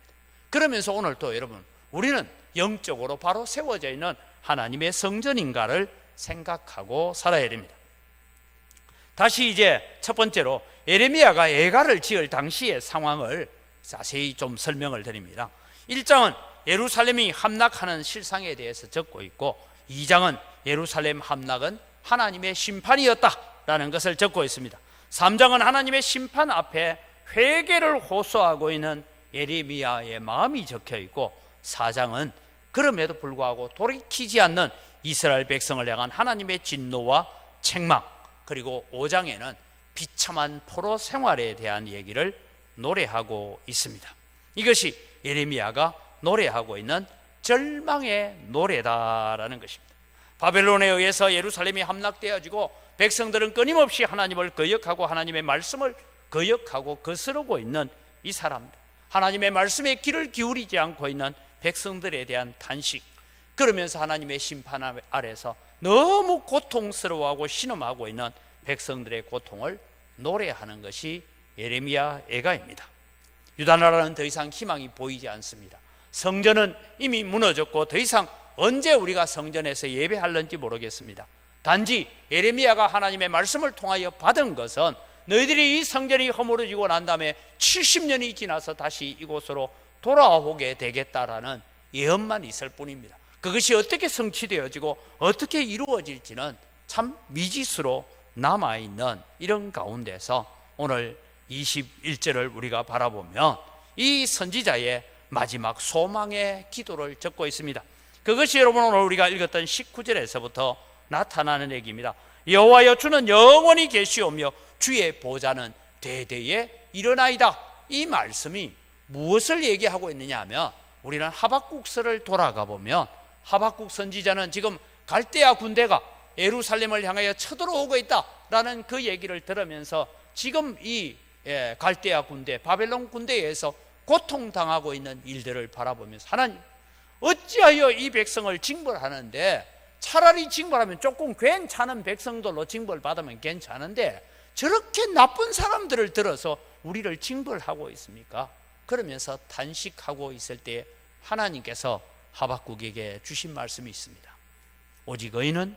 그러면서 오늘 또 여러분, 우리는 영적으로 바로 세워져 있는 하나님의 성전인가를 생각하고 살아야 됩니다. 다시 이제 첫 번째로 예레미야가 애가를 지을 당시의 상황을 자세히 좀 설명을 드립니다. 1장은 예루살렘이 함락하는 실상에 대해서 적고 있고, 2장은 예루살렘 함락은 하나님의 심판이었다라는 것을 적고 있습니다. 3장은 하나님의 심판 앞에 회개를 호소하고 있는 예레미야의 마음이 적혀 있고, 4장은 그럼에도 불구하고 돌이키지 않는 이스라엘 백성을 향한 하나님의 진노와 책망, 그리고 5장에는 비참한 포로 생활에 대한 얘기를 노래하고 있습니다. 이것이 예레미야가 노래하고 있는 절망의 노래다라는 것입니다. 바벨론에 의해서 예루살렘이 함락되어지고 백성들은 끊임없이 하나님을 거역하고 하나님의 말씀을 거역하고 거스르고 있는 이 사람들, 하나님의 말씀에 귀를 기울이지 않고 있는 백성들에 대한 탄식, 그러면서 하나님의 심판 아래서 너무 고통스러워하고 신음하고 있는 백성들의 고통을 노래하는 것이 예레미야 애가입니다. 유다 나라는 더 이상 희망이 보이지 않습니다. 성전은 이미 무너졌고 더 이상 언제 우리가 성전에서 예배할는지 모르겠습니다. 단지 예레미야가 하나님의 말씀을 통하여 받은 것은 너희들이 이 성전이 허물어지고 난 다음에 70년이 지나서 다시 이곳으로 돌아오게 되겠다라는 예언만 있을 뿐입니다. 그것이 어떻게 성취되어지고 어떻게 이루어질지는 참 미지수로 남아있는 이런 가운데서 오늘 21절을 우리가 바라보면 이 선지자의 마지막 소망의 기도를 적고 있습니다. 그것이 여러분 오늘 우리가 읽었던 19절에서부터 나타나는 얘기입니다. 여호와여, 주는 영원히 계시오며 주의 보좌는 대대에 일어나이다. 이 말씀이 무엇을 얘기하고 있느냐 하면, 우리는 하박국서를 돌아가 보면 하박국 선지자는 지금 갈대아 군대가 예루살렘을 향하여 쳐들어오고 있다라는 그 얘기를 들으면서 지금 이 갈대아 군대, 바벨론 군대에서 고통당하고 있는 일들을 바라보면서, 하나님, 어찌하여 이 백성을 징벌하는데, 차라리 징벌하면 조금 괜찮은 백성들로 징벌받으면 괜찮은데 저렇게 나쁜 사람들을 들어서 우리를 징벌하고 있습니까? 그러면서 탄식하고 있을 때 하나님께서 하박국에게 주신 말씀이 있습니다. 오직 의인은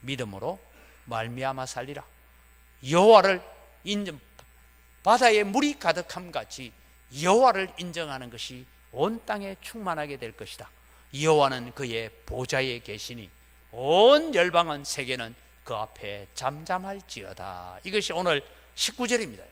믿음으로 말미암아 살리라. 여호와를 인정, 바다에 물이 가득함 같이 여호와를 인정하는 것이 온 땅에 충만하게 될 것이다. 여호와는 그의 보좌에 계시니 온 열방은 세계는 그 앞에 잠잠할지어다. 이것이 오늘 19절입니다.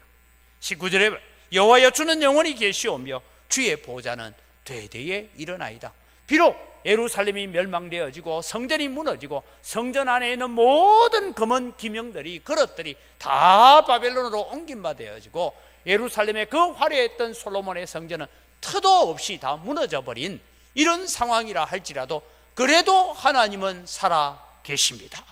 19절에 여호와여 주는 영원히 계시오며 주의 보좌는 되되에 일어나이다. 비록 예루살렘이 멸망되어지고 성전이 무너지고 성전 안에 있는 모든 금은 기명들이 그릇들이 다 바벨론으로 옮김바 되어지고 예루살렘의 그 화려했던 솔로몬의 성전은 터도 없이 다 무너져 버린 이런 상황이라 할지라도 그래도 하나님은 살아 계십니다.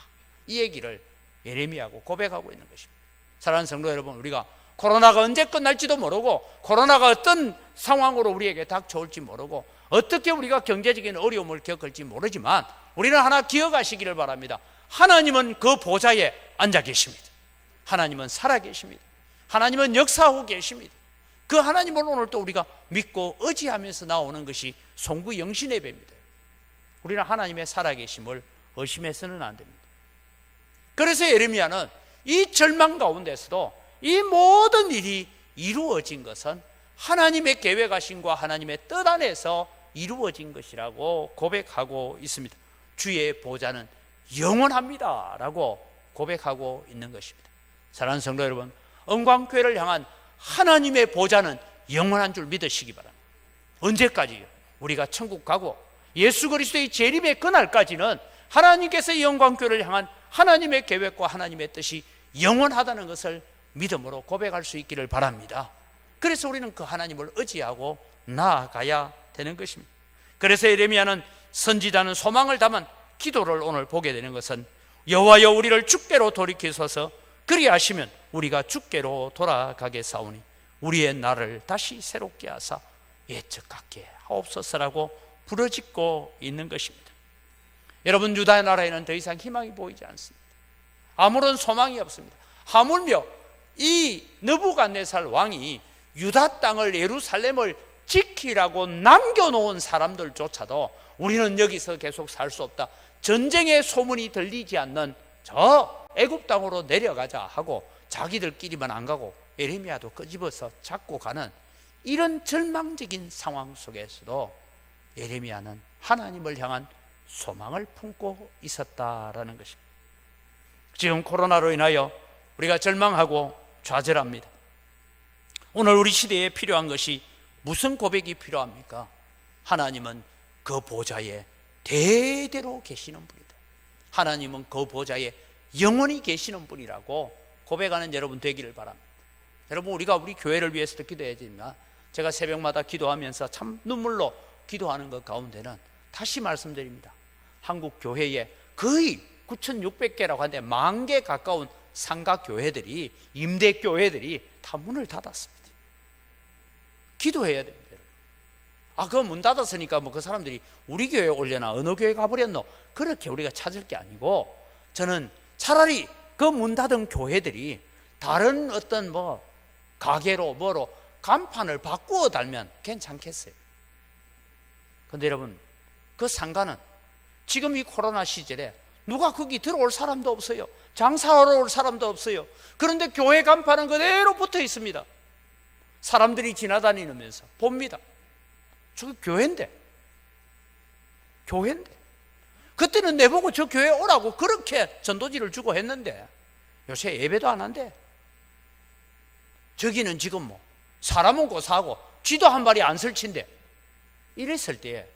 이 얘기를 예레미야하고 고백하고 있는 것입니다. 사랑하는 성도 여러분, 우리가 코로나가 언제 끝날지도 모르고 코로나가 어떤 상황으로 우리에게 닥쳐올지 모르고 어떻게 우리가 경제적인 어려움을 겪을지 모르지만 우리는 하나 기억하시기를 바랍니다. 하나님은 그 보좌에 앉아 계십니다. 하나님은 살아 계십니다. 하나님은 역사하고 계십니다. 그 하나님을 오늘 또 우리가 믿고 의지하면서 나오는 것이 송구 영신 예배입니다. 우리는 하나님의 살아계심을 의심해서는 안 됩니다. 그래서 예레미야는 이 절망 가운데서도 이 모든 일이 이루어진 것은 하나님의 계획하심과 하나님의 뜻 안에서 이루어진 것이라고 고백하고 있습니다. 주의 보좌는 영원합니다 라고 고백하고 있는 것입니다. 사랑하는 성도 여러분, 은광교회를 향한 하나님의 보좌는 영원한 줄 믿으시기 바랍니다. 언제까지요? 우리가 천국 가고 예수 그리스도의 재림의 그날까지는 하나님께서 이 영광교회를 향한 하나님의 계획과 하나님의 뜻이 영원하다는 것을 믿음으로 고백할 수 있기를 바랍니다. 그래서 우리는 그 하나님을 의지하고 나아가야 되는 것입니다. 그래서 예레미야는 선지자는 소망을 담은 기도를 오늘 보게 되는 것은 여호와여 우리를 주께로 돌이키소서 그리하시면 우리가 주께로 돌아가겠사오니 우리의 날을 다시 새롭게 하사 옛적 같게 하옵소서라고 부르짖고 있는 것입니다. 여러분, 유다 나라에는 더 이상 희망이 보이지 않습니다. 아무런 소망이 없습니다. 하물며 이 느부갓네살 왕이 유다 땅을 예루살렘을 지키라고 남겨놓은 사람들조차도 우리는 여기서 계속 살 수 없다, 전쟁의 소문이 들리지 않는 저 애굽 땅으로 내려가자 하고 자기들끼리만 안 가고 예레미야도 끄집어서 잡고 가는 이런 절망적인 상황 속에서도 예레미야는 하나님을 향한 소망을 품고 있었다라는 것입니다. 지금 코로나로 인하여 우리가 절망하고 좌절합니다. 오늘 우리 시대에 필요한 것이 무슨 고백이 필요합니까? 하나님은 그 보좌에 대대로 계시는 분이다. 하나님은 그 보좌에 영원히 계시는 분이라고 고백하는 여러분 되기를 바랍니다. 여러분, 우리가 우리 교회를 위해서도 기도해야 됩니다. 제가 새벽마다 기도하면서 참 눈물로 기도하는 것 가운데는 다시 말씀드립니다. 한국 교회에 거의 9,600개라고 하는데 10,000개 가까운 상가교회들이, 임대교회들이 다 문을 닫았습니다. 기도해야 됩니다. 그거 문 닫았으니까 뭐 그 사람들이 우리 교회에 올려나 어느 교회 가버렸노, 그렇게 우리가 찾을 게 아니고, 저는 차라리 그 문 닫은 교회들이 다른 어떤 뭐 가게로 뭐로 간판을 바꾸어 달면 괜찮겠어요. 근데 여러분, 그 상가는 지금 이 코로나 시절에 누가 거기 들어올 사람도 없어요. 장사하러 올 사람도 없어요. 그런데 교회 간판은 그대로 붙어 있습니다. 사람들이 지나다니면서 봅니다. 저 교회인데. 그때는 내보고 저 교회 오라고 그렇게 전도지를 주고 했는데 요새 예배도 안 한대. 저기는 지금 뭐 사람은 고사하고 쥐도 한 마리 안 설친데, 이랬을 때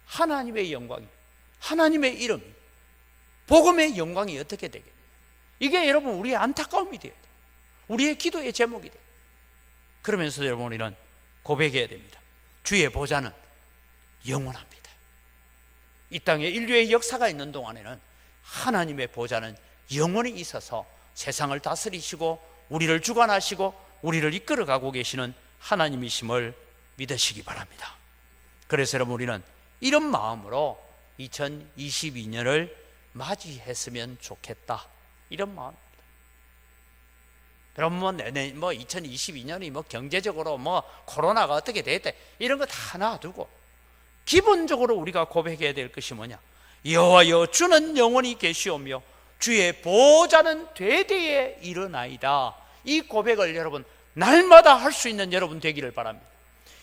하나님의 영광이, 하나님의 이름이, 복음의 영광이 어떻게 되겠냐. 이게 여러분 우리의 안타까움이 돼야 돼요. 우리의 기도의 제목이 돼요. 그러면서 여러분 우리는 고백해야 됩니다. 주의 보좌는 영원합니다. 이 땅에 인류의 역사가 있는 동안에는 하나님의 보좌는 영원히 있어서 세상을 다스리시고 우리를 주관하시고 우리를 이끌어가고 계시는 하나님이심을 믿으시기 바랍니다. 그래서 여러분 우리는 이런 마음으로 2022년을 맞이했으면 좋겠다, 이런 마음입니다. 여러분, 뭐 2022년이 뭐 경제적으로 뭐 코로나가 어떻게 됐다, 이런 거 다 놔두고 기본적으로 우리가 고백해야 될 것이 뭐냐? 여호와여, 주는 영원히 계시오며 주의 보호자는 되되에 이르나이다. 이 고백을 여러분 날마다 할 수 있는 여러분 되기를 바랍니다.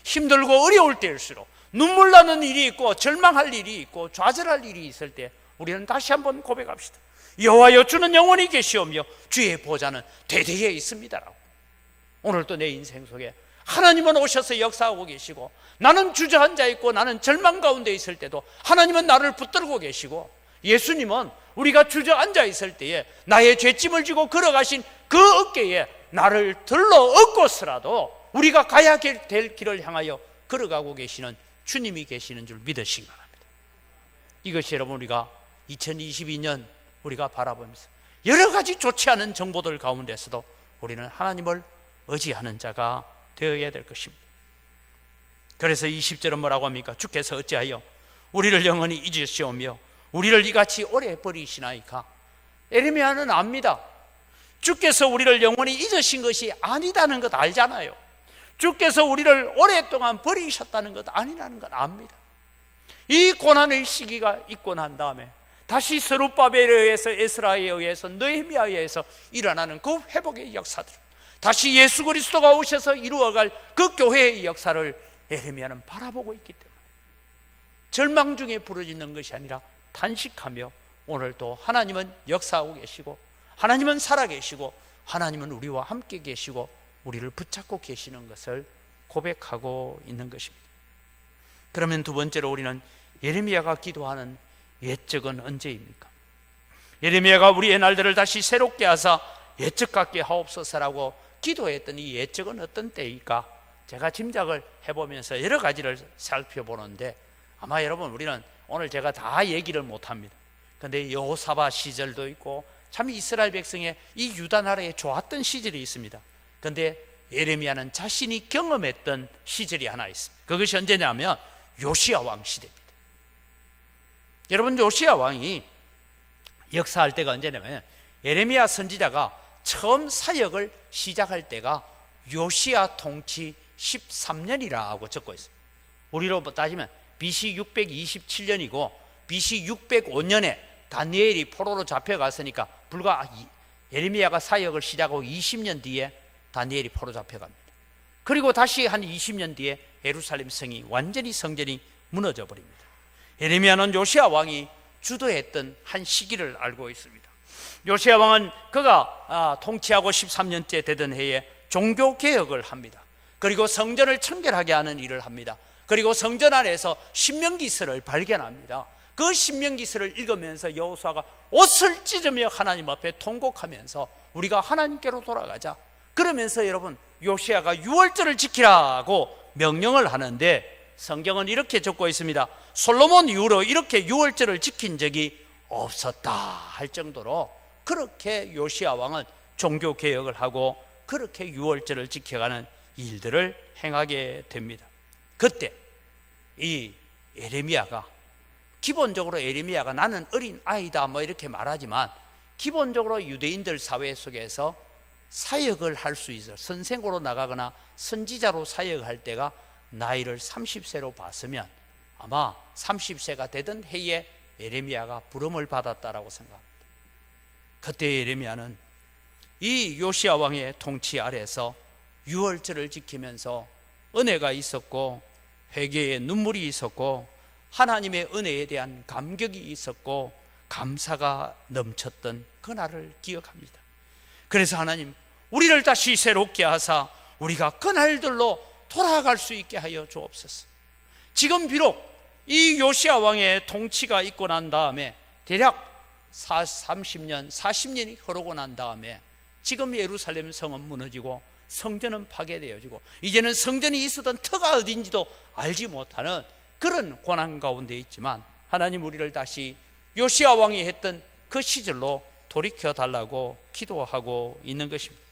힘들고 어려울 때일수록, 눈물 나는 일이 있고 절망할 일이 있고 좌절할 일이 있을 때 우리는 다시 한번 고백합시다. 여호와여, 주는 영원히 계시오며 주의 보좌는 대대에 있습니다라고. 오늘도 내 인생 속에 하나님은 오셔서 역사하고 계시고, 나는 주저앉아 있고 나는 절망 가운데 있을 때도 하나님은 나를 붙들고 계시고, 예수님은 우리가 주저앉아 있을 때에 나의 죄짐을 지고 걸어가신 그 어깨에 나를 들러 업고서라도 우리가 가야 될 길을 향하여 걸어가고 계시는 주님이 계시는 줄 믿으시기 바랍니다. 이것이 여러분, 우리가 2022년 우리가 바라보면서 여러 가지 좋지 않은 정보들 가운데서도 우리는 하나님을 의지하는 자가 되어야 될 것입니다. 그래서 20절은 뭐라고 합니까? 주께서 어찌하여 우리를 영원히 잊으시오며 우리를 이같이 오래 버리시나이까? 예레미야는 압니다. 주께서 우리를 영원히 잊으신 것이 아니다는 것 알잖아요. 주께서 우리를 오랫동안 버리셨다는 것 아니라는 것 압니다. 이 고난의 시기가 있고 난 다음에 다시 스룹바벨에 의해서, 에스라에 의해서, 느헤미야에 의해서 일어나는 그 회복의 역사들, 다시 예수 그리스도가 오셔서 이루어갈 그 교회의 역사를 예레미야는 바라보고 있기 때문에 절망 중에 부르짖는 것이 아니라 탄식하며, 오늘도 하나님은 역사하고 계시고 하나님은 살아계시고 하나님은 우리와 함께 계시고 우리를 붙잡고 계시는 것을 고백하고 있는 것입니다. 그러면 두 번째로 우리는 예레미야가 기도하는 옛적은 언제입니까? 예레미야가 우리의 날들을 다시 새롭게 하사 옛적 같게 하옵소서라고 기도했던 이 옛적은 어떤 때일까? 제가 짐작을 해보면서 여러 가지를 살펴보는데, 아마 여러분, 우리는 오늘 제가 다 얘기를 못합니다. 그런데 여호사밧 시절도 있고 참 이스라엘 백성의 이 유다 나라에 좋았던 시절이 있습니다. 그런데 예레미야는 자신이 경험했던 시절이 하나 있습니다. 그것이 언제냐면 요시야 왕 시대입니다. 여러분, 요시야 왕이 역사할 때가 언제냐면 예레미야 선지자가 처음 사역을 시작할 때가 요시야 통치 13년이라고 적고 있어요. 우리로 따지면 BC 627년이고 BC 605년에 다니엘이 포로로 잡혀갔으니까 불과 예레미야가 사역을 시작하고 20년 뒤에 다니엘이 포로 잡혀갑니다. 그리고 다시 한 20년 뒤에 예루살렘 성이 완전히 성전이 무너져 버립니다. 예레미야는 요시야 왕이 주도했던 한 시기를 알고 있습니다. 요시야 왕은 그가 통치하고 13년째 되던 해에 종교개혁을 합니다. 그리고 성전을 청결하게 하는 일을 합니다. 그리고 성전 안에서 신명기서를 발견합니다. 그 신명기서를 읽으면서 여호수아가 옷을 찢으며 하나님 앞에 통곡하면서 우리가 하나님께로 돌아가자, 그러면서 여러분 요시야가 유월절을 지키라고 명령을 하는데, 성경은 이렇게 적고 있습니다. 솔로몬 이후로 이렇게 유월절을 지킨 적이 없었다 할 정도로 그렇게 요시야 왕은 종교개혁을 하고 그렇게 유월절을 지켜가는 일들을 행하게 됩니다. 그때 이 예레미야가, 기본적으로 예레미야가 나는 어린 아이다 뭐 이렇게 말하지만 기본적으로 유대인들 사회 속에서 사역을 할 수 있어 선생으로 나가거나 선지자로 사역할 때가 나이를 30세로 봤으면 아마 30세가 되던 해에 예레미야가 부름을 받았다라고 생각합니다. 그때 예레미야는 이 요시야 왕의 통치 아래서 유월절을 지키면서 은혜가 있었고 회개의 눈물이 있었고 하나님의 은혜에 대한 감격이 있었고 감사가 넘쳤던 그날을 기억합니다. 그래서 하나님, 우리를 다시 새롭게 하사 우리가 그날들로 돌아갈 수 있게 하여 주옵소서. 지금 비록 이 요시야 왕의 통치가 있고 난 다음에 대략 30년, 40년이 흐르고 난 다음에 지금 예루살렘 성은 무너지고 성전은 파괴되어지고 이제는 성전이 있었던 터가 어딘지도 알지 못하는 그런 고난 가운데 있지만, 하나님 우리를 다시 요시야 왕이 했던 그 시절로 돌이켜 달라고 기도하고 있는 것입니다.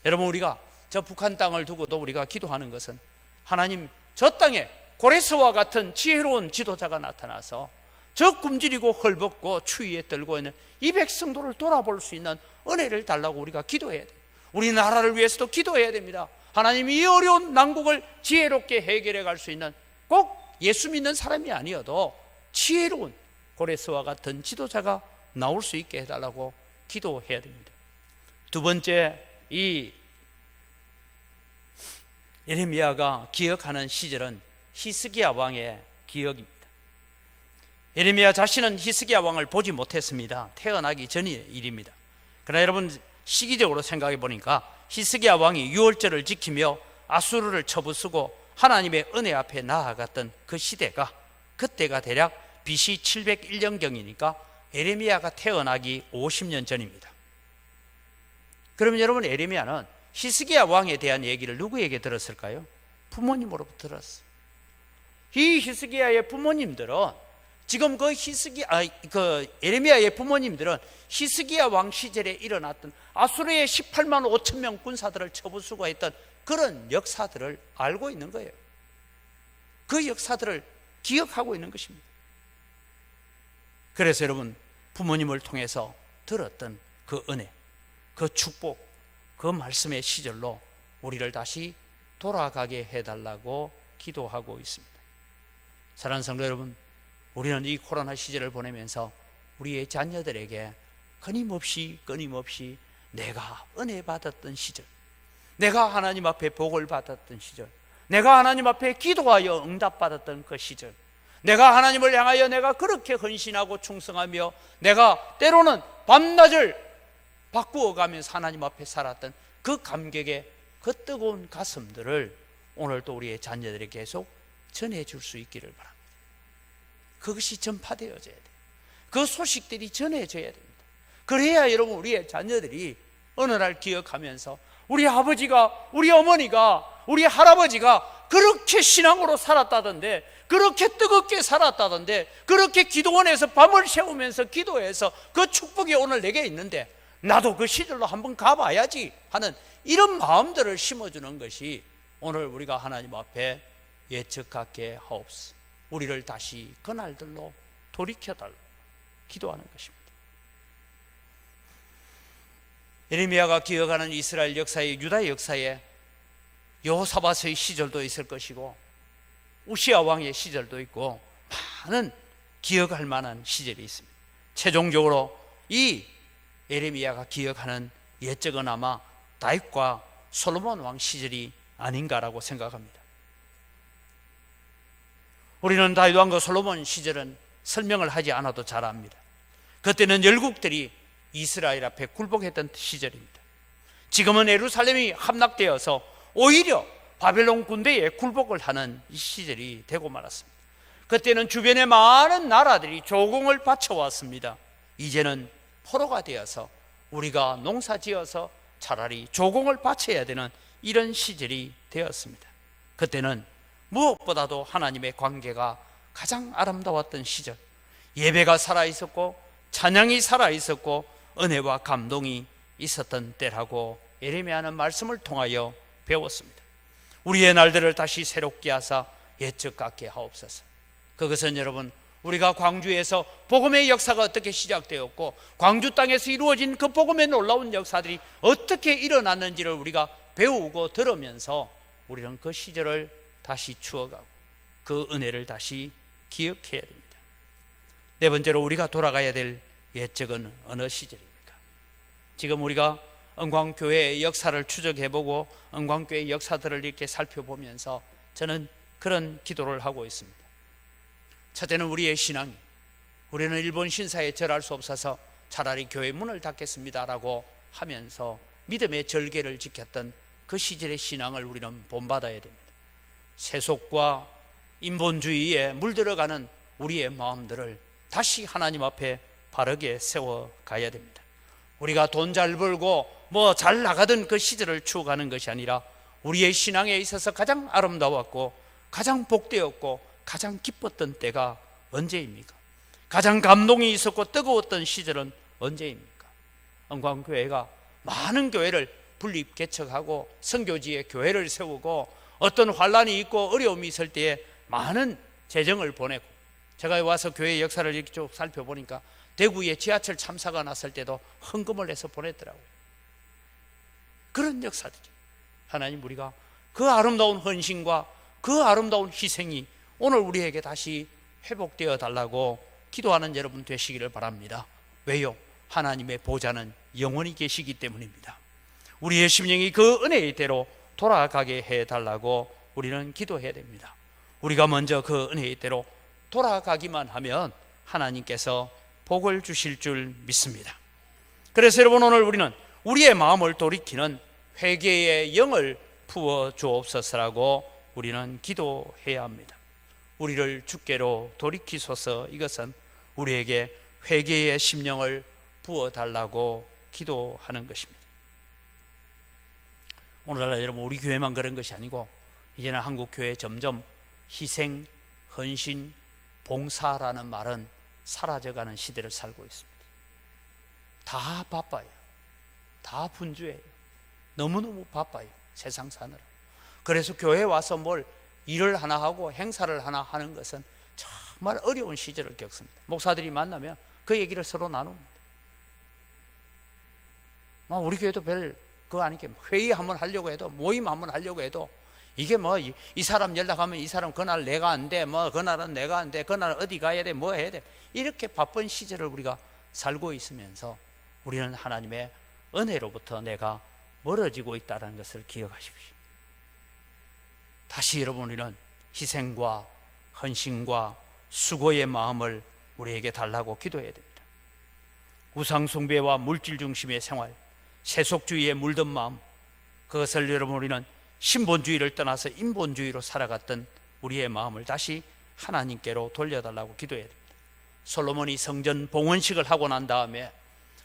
여러분, 우리가 저 북한 땅을 두고도 우리가 기도하는 것은 하나님 저 땅에 고레스와 같은 지혜로운 지도자가 나타나서 저 굶주리고 헐벗고 추위에 떨고 있는 이 백성도를 돌아볼 수 있는 은혜를 달라고 우리가 기도해야 돼요. 우리나라를 위해서도 기도해야 됩니다. 하나님이 이 어려운 난국을 지혜롭게 해결해 갈 수 있는, 꼭 예수 믿는 사람이 아니어도 지혜로운 고레스와 같은 지도자가 나올 수 있게 해달라고 기도해야 됩니다. 두 번째, 이 예레미야가 기억하는 시절은 히스기야 왕의 기억입니다. 예레미야 자신은 히스기야 왕을 보지 못했습니다. 태어나기 전의 일입니다. 그러나 여러분, 시기적으로 생각해 보니까 히스기야 왕이 유월절을 지키며 아수르를 쳐부수고 하나님의 은혜 앞에 나아갔던 그 시대가, 그때가 대략 BC 701년경이니까 예레미야가 태어나기 50년 전입니다. 그러면 여러분, 예레미야는 히스기야 왕에 대한 얘기를 누구에게 들었을까요? 부모님으로부터 들었어요. 이 히스기야의 부모님들은 지금 예레미야의 부모님들은 히스기야 왕 시절에 일어났던 아수르의 18만 5천 명 군사들을 쳐부수고 했던 그런 역사들을 알고 있는 거예요. 그 역사들을 기억하고 있는 것입니다. 그래서 여러분, 부모님을 통해서 들었던 그 은혜, 그 축복, 그 말씀의 시절로 우리를 다시 돌아가게 해달라고 기도하고 있습니다. 사랑하는 성도 여러분, 우리는 이 코로나 시절을 보내면서 우리의 자녀들에게 끊임없이 내가 은혜 받았던 시절, 내가 하나님 앞에 복을 받았던 시절, 내가 하나님 앞에 기도하여 응답받았던 그 시절, 내가 하나님을 향하여 내가 그렇게 헌신하고 충성하며 내가 때로는 밤낮을 바꾸어가면서 하나님 앞에 살았던 그 감격의 그 뜨거운 가슴들을 오늘 또 우리의 자녀들에게 계속 전해줄 수 있기를 바랍니다. 그것이 전파되어져야 돼요. 그 소식들이 전해져야 됩니다. 그래야 여러분, 우리의 자녀들이 어느 날 기억하면서 우리 아버지가, 우리 어머니가, 우리 할아버지가 그렇게 신앙으로 살았다던데, 그렇게 뜨겁게 살았다던데, 그렇게 기도원에서 밤을 새우면서 기도해서 그 축복이 오늘 내게 있는데 나도 그 시절로 한번 가봐야지 하는 이런 마음들을 심어주는 것이 오늘 우리가 하나님 앞에 예측하게 하옵소서. 우리를 다시 그날들로 돌이켜달라고 기도하는 것입니다. 예레미야가 기억하는 이스라엘 역사에, 유다 역사에 여호사밧의 시절도 있을 것이고 우시야 왕의 시절도 있고 많은 기억할 만한 시절이 있습니다. 최종적으로 이 예레미야가 기억하는 옛적은 아마 다윗과 솔로몬 왕 시절이 아닌가라고 생각합니다. 우리는 다윗 왕과 솔로몬 시절은 설명을 하지 않아도 잘 압니다. 그때는 열국들이 이스라엘 앞에 굴복했던 시절입니다. 지금은 예루살렘이 함락되어서 오히려 바벨론 군대에 굴복을 하는 이 시절이 되고 말았습니다. 그때는 주변의 많은 나라들이 조공을 바쳐왔습니다. 이제는 포로가 되어서 우리가 농사지어서 차라리 조공을 바쳐야 되는 이런 시절이 되었습니다. 그때는 무엇보다도 하나님의 관계가 가장 아름다웠던 시절, 예배가 살아있었고 찬양이 살아있었고 은혜와 감동이 있었던 때라고 예레미야는 말씀을 통하여 배웠습니다. 우리의 날들을 다시 새롭게 하사 옛적 같게 하옵소서. 그것은 여러분, 우리가 광주에서 복음의 역사가 어떻게 시작되었고 광주 땅에서 이루어진 그 복음의 놀라운 역사들이 어떻게 일어났는지를 우리가 배우고 들으면서 우리는 그 시절을 다시 추억하고 그 은혜를 다시 기억해야 됩니다. 네 번째로 우리가 돌아가야 될 옛적은 어느 시절입니까? 지금 우리가 은광교회의 역사를 추적해보고 은광교회의 역사들을 이렇게 살펴보면서 저는 그런 기도를 하고 있습니다. 첫째는 우리의 신앙이, 우리는 일본 신사에 절할 수 없어서 차라리 교회 문을 닫겠습니다라고 하면서 믿음의 절개를 지켰던 그 시절의 신앙을 우리는 본받아야 됩니다. 세속과 인본주의에 물들어가는 우리의 마음들을 다시 하나님 앞에 바르게 세워가야 됩니다. 우리가 돈 잘 벌고 뭐 잘 나가던 그 시절을 추억하는 것이 아니라 우리의 신앙에 있어서 가장 아름다웠고 가장 복되었고 가장 기뻤던 때가 언제입니까? 가장 감동이 있었고 뜨거웠던 시절은 언제입니까? 은광교회가 많은 교회를 분립 개척하고 선교지에 교회를 세우고 어떤 환란이 있고 어려움이 있을 때에 많은 재정을 보내고, 제가 와서 교회 역사를 이렇게 쭉 살펴보니까 대구에 지하철 참사가 났을 때도 헌금을 해서 보냈더라고요. 그런 역사들이 하나님, 우리가 그 아름다운 헌신과 그 아름다운 희생이 오늘 우리에게 다시 회복되어 달라고 기도하는 여러분 되시기를 바랍니다. 왜요? 하나님의 보좌는 영원히 계시기 때문입니다. 우리의 심령이 그 은혜의 대로 돌아가게 해달라고 우리는 기도해야 됩니다. 우리가 먼저 그 은혜의 대로 돌아가기만 하면 하나님께서 복을 주실 줄 믿습니다. 그래서 여러분, 오늘 우리는 우리의 마음을 돌이키는 회개의 영을 부어 주옵소서라고 우리는 기도해야 합니다. 우리를 주께로 돌이키소서. 이것은 우리에게 회개의 심령을 부어 달라고 기도하는 것입니다. 오늘날 여러분, 우리 교회만 그런 것이 아니고 이제는 한국 교회 점점 희생, 헌신, 봉사라는 말은 사라져가는 시대를 살고 있습니다. 다 바빠요. 다 분주해요. 너무너무 바빠요. 세상 사느라. 그래서 교회에 와서 뭘 일을 하나 하고 행사를 하나 하는 것은 정말 어려운 시절을 겪습니다. 목사들이 만나면 그 얘기를 서로 나눕니다. 우리 교회도 별 그거 아니게 회의 한번 하려고 해도, 모임 한번 하려고 해도, 이게 뭐 이 사람 연락하면 이 사람 그날 내가 안 돼, 뭐 그날은 내가 안 돼, 그날 어디 가야 돼, 뭐 해야 돼, 이렇게 바쁜 시절을 우리가 살고 있으면서 우리는 하나님의 은혜로부터 내가 멀어지고 있다는 것을 기억하십시오. 다시 여러분, 우리는 희생과 헌신과 수고의 마음을 우리에게 달라고 기도해야 됩니다. 우상숭배와 물질 중심의 생활, 세속주의에 물든 마음, 그것을 여러분, 우리는 신본주의를 떠나서 인본주의로 살아갔던 우리의 마음을 다시 하나님께로 돌려달라고 기도해야 됩니다. 솔로몬이 성전 봉헌식을 하고 난 다음에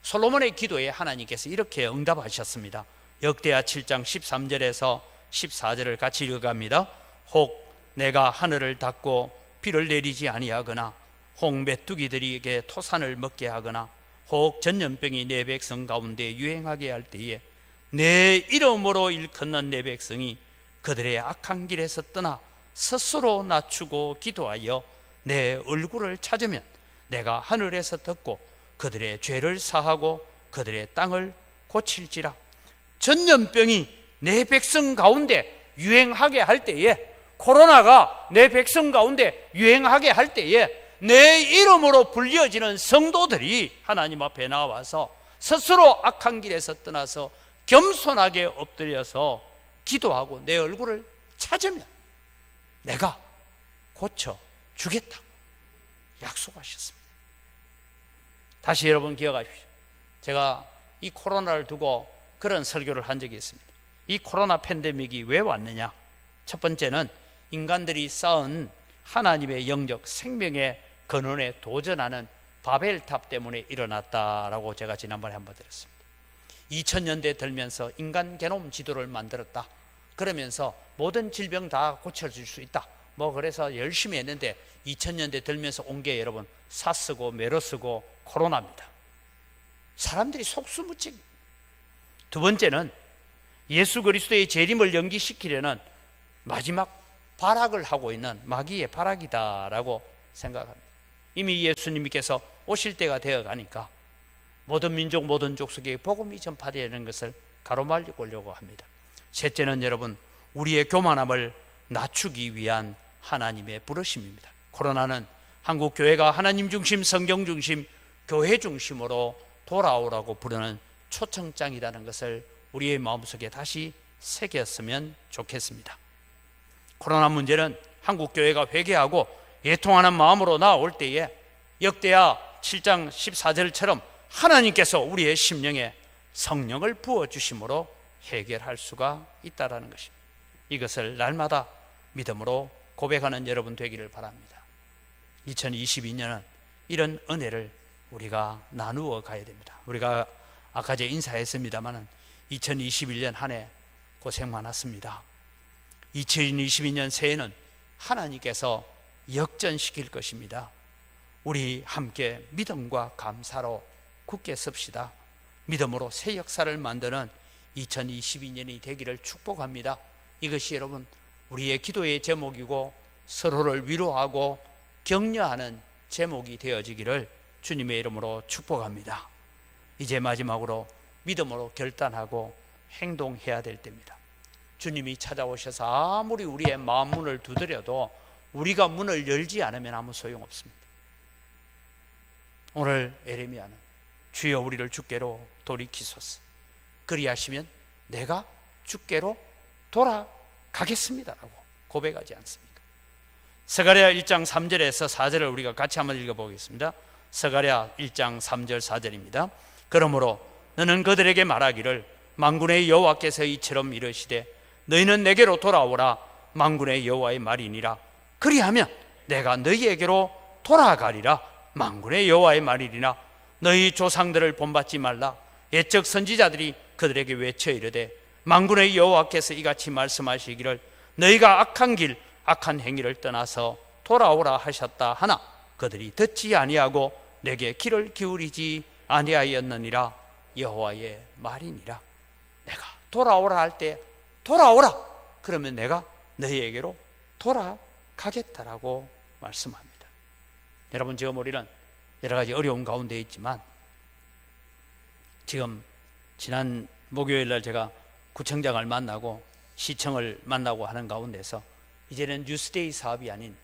솔로몬의 기도에 하나님께서 이렇게 응답하셨습니다. 역대하 7장 13절에서 14절을 같이 읽어갑니다. 혹 내가 하늘을 닫고 비를 내리지 아니하거나, 혹 메뚜기들에게 토산을 먹게 하거나, 혹 전염병이 내 백성 가운데 유행하게 할 때에 내 이름으로 일컫는 내 백성이 그들의 악한 길에서 떠나 스스로 낮추고 기도하여 내 얼굴을 찾으면 내가 하늘에서 듣고 그들의 죄를 사하고 그들의 땅을 고칠지라. 전염병이 내 백성 가운데 유행하게 할 때에, 코로나가 내 백성 가운데 유행하게 할 때에 내 이름으로 불려지는 성도들이 하나님 앞에 나와서 스스로 악한 길에서 떠나서 겸손하게 엎드려서 기도하고 내 얼굴을 찾으면 내가 고쳐주겠다고 약속하셨습니다. 다시 여러분 기억하십시오. 제가 이 코로나를 두고 그런 설교를 한 적이 있습니다. 이 코로나 팬데믹이 왜 왔느냐? 첫 번째는 인간들이 쌓은 하나님의 영적 생명의 근원에 도전하는 바벨탑 때문에 일어났다라고 제가 지난번에 한번 드렸습니다. 2000년대 들면서 인간 게놈 지도를 만들었다. 그러면서 모든 질병 다 고쳐줄 수 있다. 뭐 그래서 열심히 했는데 2000년대 들면서 온 게 여러분 사스고 메르스고 코로나입니다. 사람들이 속수무책. 두 번째는 예수 그리스도의 재림을 연기시키려는 마지막 발악을 하고 있는 마귀의 발악이다라고 생각합니다. 이미 예수님께서 오실 때가 되어 가니까 모든 민족 모든 족속에 복음이 전파되는 것을 가로막으려고 합니다. 셋째는 여러분, 우리의 교만함을 낮추기 위한 하나님의 부르심입니다. 코로나는 한국 교회가 하나님 중심, 성경 중심, 교회 중심으로 돌아오라고 부르는 초청장이라는 것을 우리의 마음속에 다시 새겼으면 좋겠습니다. 코로나 문제는 한국 교회가 회개하고 애통하는 마음으로 나올 때에 역대하 7장 14절처럼 하나님께서 우리의 심령에 성령을 부어주심으로 해결할 수가 있다는 것입니다. 이것을 날마다 믿음으로 고백하는 여러분 되기를 바랍니다. 2022년은 이런 은혜를 우리가 나누어 가야 됩니다. 우리가 아까 제 인사했습니다만 2021년 한 해 고생 많았습니다. 2022년 새해는 하나님께서 역전시킬 것입니다. 우리 함께 믿음과 감사로 굳게 섭시다. 믿음으로 새 역사를 만드는 2022년이 되기를 축복합니다. 이것이 여러분 우리의 기도의 제목이고 서로를 위로하고 격려하는 제목이 되어지기를 주님의 이름으로 축복합니다. 이제 마지막으로 믿음으로 결단하고 행동해야 될 때입니다. 주님이 찾아오셔서 아무리 우리의 마음 문을 두드려도 우리가 문을 열지 않으면 아무 소용없습니다. 오늘 에레미야는 주여 우리를 주께로 돌이키소서, 그리하시면 내가 주께로 돌아가겠습니다라고 고백하지 않습니까? 스가랴 1장 3절에서 4절을 우리가 같이 한번 읽어보겠습니다. 스가랴 1장 3절 4절입니다. 그러므로 너는 그들에게 말하기를 만군의 여호와께서 이처럼 이르시되 너희는 내게로 돌아오라. 만군의 여호와의 말이니라. 그리하면 내가 너희에게로 돌아가리라. 만군의 여호와의 말이니라. 너희 조상들을 본받지 말라. 옛적 선지자들이 그들에게 외쳐 이르되 만군의 여호와께서 이같이 말씀하시기를 너희가 악한 길 악한 행위를 떠나서 돌아오라 하셨다 하나 그들이 듣지 아니하고 내게 귀를 기울이지 아니하였느니라. 여호와의 말이니라. 내가 돌아오라 할 때 돌아오라 그러면 내가 너희에게로 돌아가겠다라고 말씀합니다. 여러분, 지금 우리는 여러 가지 어려운 가운데 있지만 지금 지난 목요일 날 제가 구청장을 만나고 시청을 만나고 하는 가운데서 이제는 뉴스데이 사업이 아닌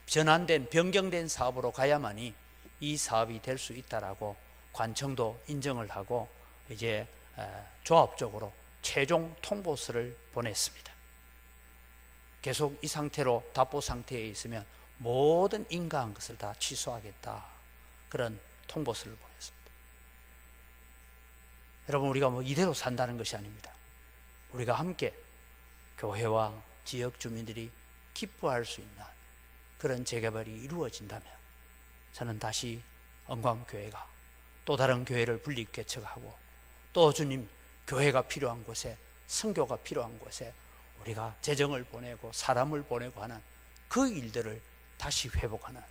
전환된 변경된 사업으로 가야만이 이 사업이 될 수 있다라고 관청도 인정을 하고 이제 조합적으로 최종 통보서를 보냈습니다. 계속 이 상태로 답보 상태에 있으면 모든 인가한 것을 다 취소하겠다, 그런 통보서를 보냈습니다. 여러분, 우리가 뭐 이대로 산다는 것이 아닙니다. 우리가 함께 교회와 지역 주민들이 기뻐할 수 있는 그런 재개발이 이루어진다면 저는 다시 언광교회가 또 다른 교회를 분립 개척하고 또 주님 교회가 필요한 곳에, 선교가 필요한 곳에 우리가 재정을 보내고 사람을 보내고 하는 그 일들을 다시 회복하는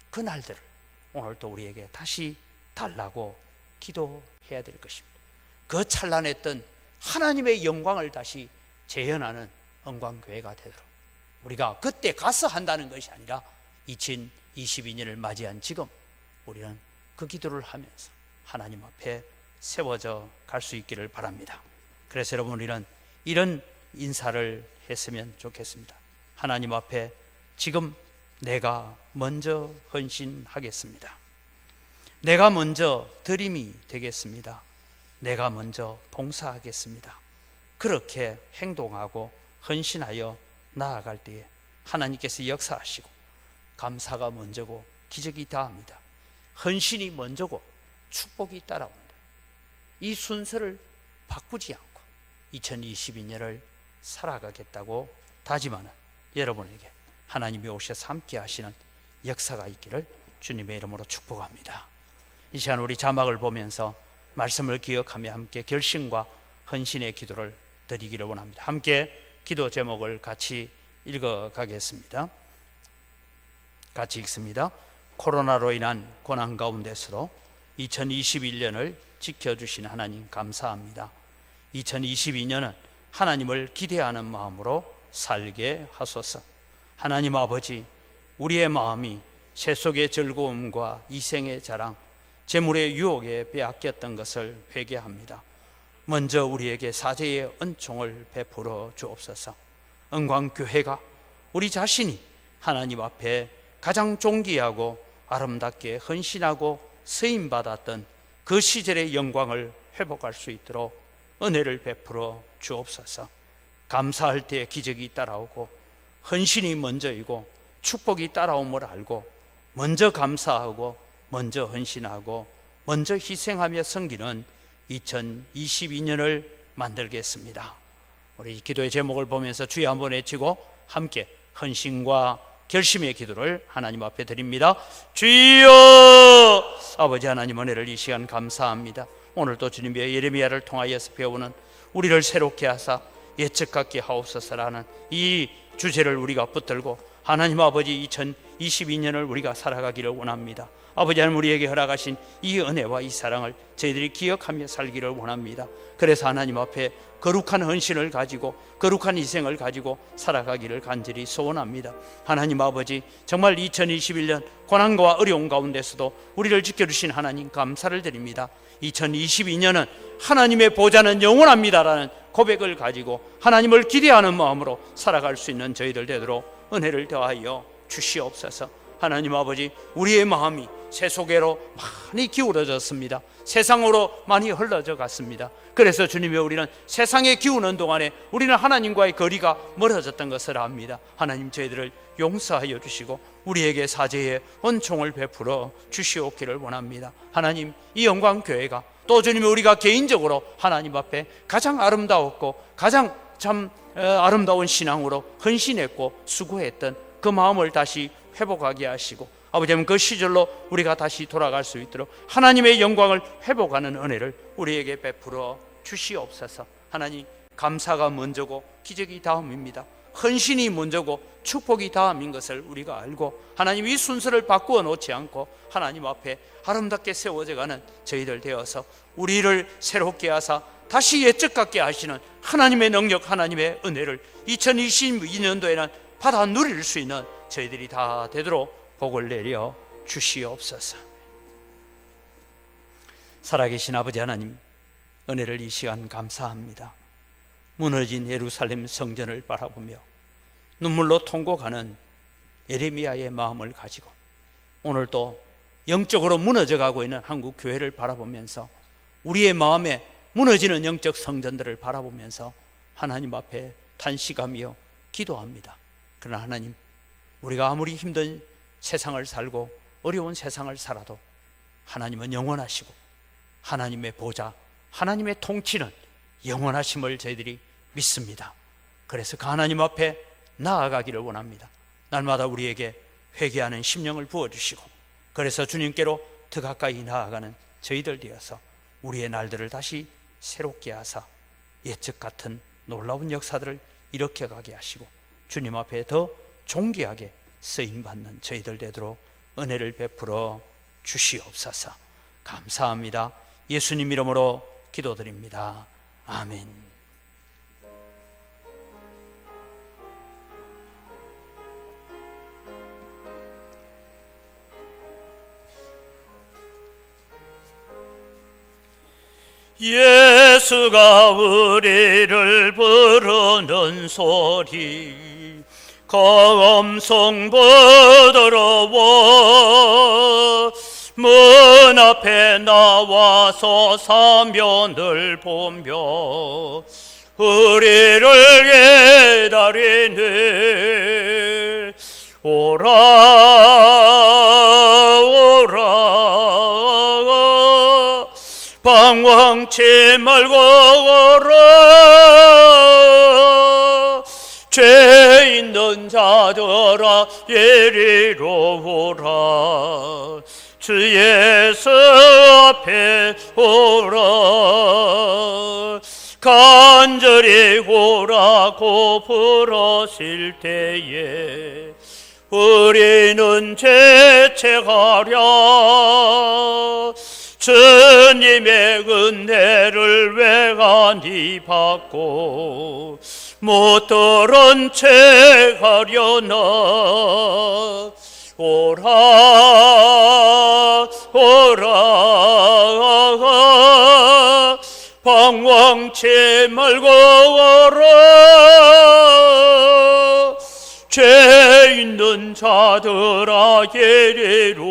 그 날들을 오늘 또 우리에게 다시 달라고 기도해야 될 것입니다. 그 찬란했던 하나님의 영광을 다시 재현하는 언광교회가 되도록 우리가 그때 가서 한다는 것이 아니라 2022년을 맞이한 지금 우리는 그 기도를 하면서 하나님 앞에 세워져 갈 수 있기를 바랍니다. 그래서 여러분, 우리는 이런 인사를 했으면 좋겠습니다. 하나님 앞에 지금 내가 먼저 헌신하겠습니다. 내가 먼저 드림이 되겠습니다. 내가 먼저 봉사하겠습니다. 그렇게 행동하고 헌신하여 나아갈 때에 하나님께서 역사하시고 감사가 먼저고 기적이 다합니다. 헌신이 먼저고 축복이 따라온다. 이 순서를 바꾸지 않고 2022년을 살아가겠다고 다짐하는 여러분에게 하나님이 오셔서 함께 하시는 역사가 있기를 주님의 이름으로 축복합니다. 이 시간 우리 자막을 보면서 말씀을 기억하며 함께 결심과 헌신의 기도를 드리기를 원합니다. 함께 기도 제목을 같이 읽어가겠습니다. 같이 읽습니다. 코로나로 인한 고난 가운데서도 2021년을 지켜주신 하나님 감사합니다. 2022년은 하나님을 기대하는 마음으로 살게 하소서. 하나님 아버지, 우리의 마음이 세속의 즐거움과 이생의 자랑, 재물의 유혹에 빼앗겼던 것을 회개합니다. 먼저 우리에게 사죄의 은총을 베풀어 주옵소서. 언광교회가 우리 자신이 하나님 앞에 가장 존귀하고 아름답게 헌신하고 쓰임받았던 그 시절의 영광을 회복할 수 있도록 은혜를 베풀어 주옵소서. 감사할 때 기적이 따라오고 헌신이 먼저이고 축복이 따라옴을 알고 먼저 감사하고 먼저 헌신하고 먼저 희생하며 섬기는 2022년을 만들겠습니다. 우리 기도의 제목을 보면서 주여 한번 외치고 함께 헌신과 결심의 기도를 하나님 앞에 드립니다. 주여! 아버지 하나님, 은혜를 이 시간 감사합니다. 오늘도 주님의 예레미야를 통하여서 배우는 우리를 새롭게 하사 예측 같게 하옵소서라는 이 주제를 우리가 붙들고 하나님 아버지 2022년을 우리가 살아가기를 원합니다. 아버지 하나님 우리에게 허락하신 이 은혜와 이 사랑을 저희들이 기억하며 살기를 원합니다. 그래서 하나님 앞에 거룩한 헌신을 가지고 거룩한 희생을 가지고 살아가기를 간절히 소원합니다. 하나님 아버지, 정말 2021년 고난과 어려운 가운데서도 우리를 지켜주신 하나님 감사를 드립니다. 2022년은 하나님의 보좌는 영원합니다라는 고백을 가지고 하나님을 기대하는 마음으로 살아갈 수 있는 저희들 되도록 은혜를 더하여 주시옵소서. 하나님 아버지, 우리의 마음이 세속에로 많이 기울어졌습니다. 세상으로 많이 흘러져 갔습니다. 그래서 주님이 우리는 세상에 기우는 동안에 우리는 하나님과의 거리가 멀어졌던 것을 압니다. 하나님, 저희들을 용서하여 주시고 우리에게 사죄의 은총을 베풀어 주시옵기를 원합니다. 하나님, 이 영광교회가 또 주님이 우리가 개인적으로 하나님 앞에 가장 아름다웠고 가장 참 아름다운 신앙으로 헌신했고 수고했던 그 마음을 다시 회복하게 하시고, 아버지 그 시절로 우리가 다시 돌아갈 수 있도록 하나님의 영광을 회복하는 은혜를 우리에게 베풀어 주시옵소서. 하나님, 감사가 먼저고 기적이 다음입니다. 헌신이 먼저고 축복이 다음인 것을 우리가 알고, 하나님 이 순서를 바꾸어 놓지 않고 하나님 앞에 아름답게 세워져가는 저희들 되어서 우리를 새롭게 하사 다시 옛적 같게 하시는 하나님의 능력, 하나님의 은혜를 2022년도에는 받아 누릴 수 있는 저희들이 다 되도록 복을 내려 주시옵소서. 살아계신 아버지 하나님, 은혜를 이 시간 감사합니다. 무너진 예루살렘 성전을 바라보며 눈물로 통곡하는 예레미야의 마음을 가지고 오늘 또 영적으로 무너져가고 있는 한국 교회를 바라보면서 우리의 마음에 무너지는 영적 성전들을 바라보면서 하나님 앞에 탄식하며 기도합니다. 그러나 하나님, 우리가 아무리 힘든 세상을 살고 어려운 세상을 살아도 하나님은 영원하시고 하나님의 보좌, 하나님의 통치는 영원하심을 저희들이 믿습니다. 그래서 그 하나님 앞에 나아가기를 원합니다. 날마다 우리에게 회개하는 심령을 부어주시고, 그래서 주님께로 더 가까이 나아가는 저희들 되어서 우리의 날들을 다시 새롭게 하사 옛적 같은 놀라운 역사들을 일으켜가게 하시고 주님 앞에 더 존귀하게 쓰임받는 저희들 되도록 은혜를 베풀어 주시옵소서. 감사합니다. 예수님 이름으로 기도드립니다. 아멘. 예수가 우리를 부르는 소리 검성 부드러워 문 앞에 나와서 사면을 보며 우리를 기다리네. 오라 오라 방황치 말고 오라. 죄 있는 자들아 예리로 오라. 주 예수 앞에 오라. 간절히 오라고 부르실 때에 우리는 재채하랴. 주님의 은혜를 외간히 받고 못 들은 채 하려나. 오라 오라 방황치 말고 오라. 죄 있는 자들아 예리로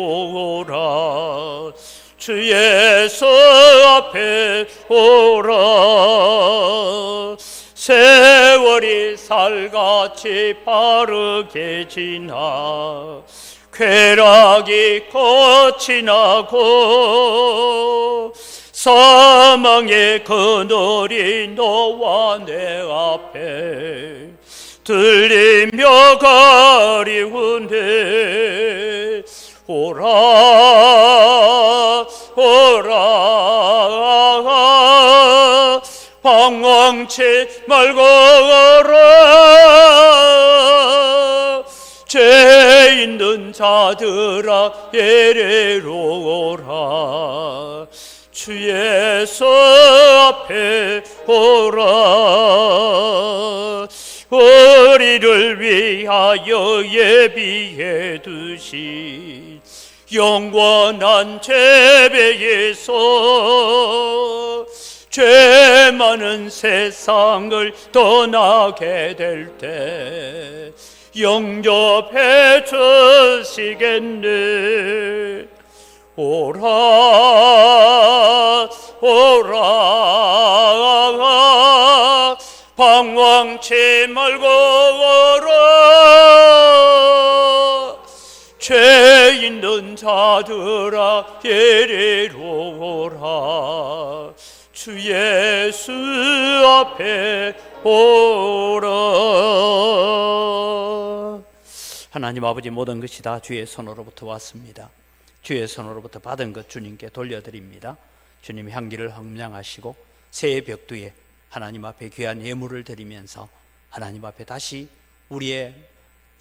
오라. 주 예수 앞에 오라. 세월이 살같이 빠르게 지나 쾌락이 끝이 나고 사망의 그늘이 너와 내 앞에 들리며 가리운데 오라 오라 방황치 말고 오라. 죄 죄 있는 자들아 예래로 오라. 주 예수 앞에 오라. 우리를 위하여 예비해 두신 영원한 재배에서 죄 많은 세상을 떠나게 될 때 영접해 주시겠네. 오라 오라 방황치 말고 오라. 죄 있는 자들아 예래로 오라. 주 예수 앞에 오라. 하나님 아버지, 모든 것이 다 주의 손으로부터 왔습니다. 주의 손으로부터 받은 것 주님께 돌려드립니다. 주님 향기를 함량하시고 새해 벽두에 하나님 앞에 귀한 예물을 드리면서 하나님 앞에 다시 우리의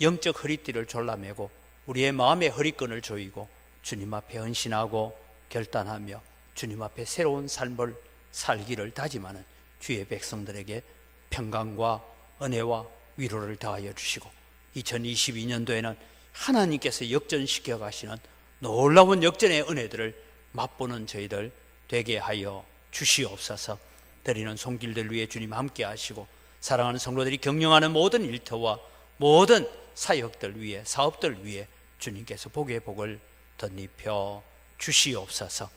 영적 허리띠를 졸라매고 우리의 마음의 허리끈을 조이고 주님 앞에 헌신하고 결단하며 주님 앞에 새로운 삶을 살기를 다짐하는 주의 백성들에게 평강과 은혜와 위로를 더하여 주시고 2022년도에는 하나님께서 역전시켜 가시는 놀라운 역전의 은혜들을 맛보는 저희들 되게 하여 주시옵소서. 드리는 손길들 위해 주님 함께 하시고 사랑하는 성도들이 경영하는 모든 일터와 모든 사역들 위해, 사업들 위해 주님께서 복의 복을 덧입혀 주시옵소서.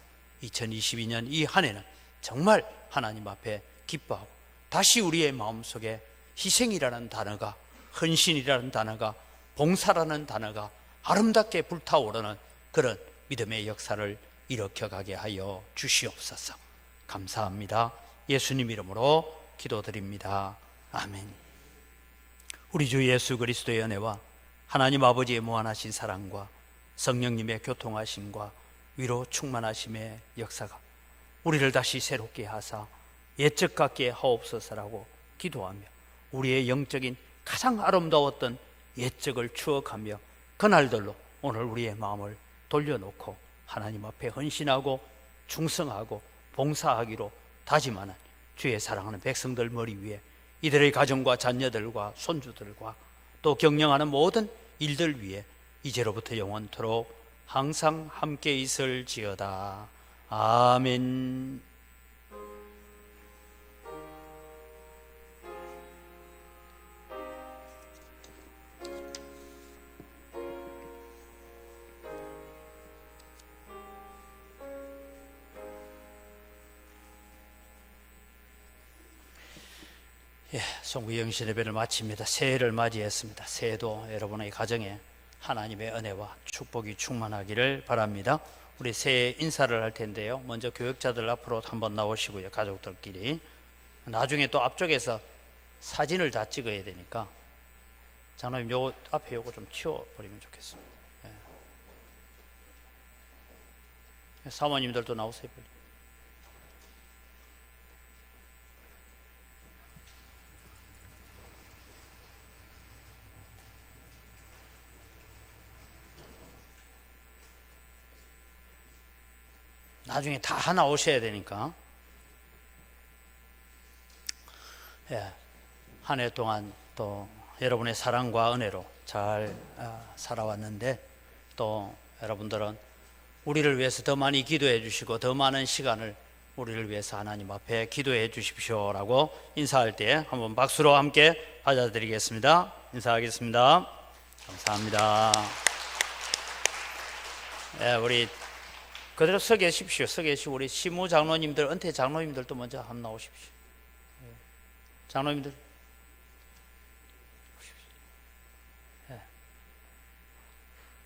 2022년 이 한 해는 정말 하나님 앞에 기뻐하고 다시 우리의 마음속에 희생이라는 단어가, 헌신이라는 단어가, 봉사라는 단어가 아름답게 불타오르는 그런 믿음의 역사를 일으켜가게 하여 주시옵소서. 감사합니다. 예수님 이름으로 기도드립니다. 아멘. 우리 주 예수 그리스도의 은혜와 하나님 아버지의 무한하신 사랑과 성령님의 교통하심과 위로 충만하심의 역사가 우리를 다시 새롭게 하사 옛적 같게 하옵소서라고 기도하며 우리의 영적인 가장 아름다웠던 옛적을 추억하며 그날들로 오늘 우리의 마음을 돌려놓고 하나님 앞에 헌신하고 충성하고 봉사하기로 다짐하는 주의 사랑하는 백성들 머리 위에 이들의 가정과 자녀들과 손주들과 또 경영하는 모든 일들 위에 이제로부터 영원토록 항상 함께 있을지어다. 아멘. 송구 영신 예배를 마칩니다. 새해를 맞이했습니다. 새해도 여러분의 가정에 하나님의 은혜와 축복이 충만하기를 바랍니다. 우리 새해 인사를 할 텐데요. 먼저 교역자들 앞으로 한번 나오시고요. 가족들끼리. 나중에 또 앞쪽에서 사진을 다 찍어야 되니까 장로님 요 앞에 요거 좀 치워버리면 좋겠습니다. 사모님들도 나오세요. 빨리. 나중에 다 하나 오셔야 되니까. 한 해 동안 또 여러분의 사랑과 은혜로 잘 살아왔는데 또 여러분들은 우리를 위해서 더 많이 기도해 주시고 더 많은 시간을 우리를 위해서 하나님 앞에 기도해 주십시오라고 인사할 때 한번 박수로 함께 받아드리겠습니다. 인사하겠습니다. 감사합니다. 우리 그대로 서 계십시오. 서 계시고 우리 시무 장로님들, 은퇴 장로님들도 먼저 한번 나오십시오. 장로님들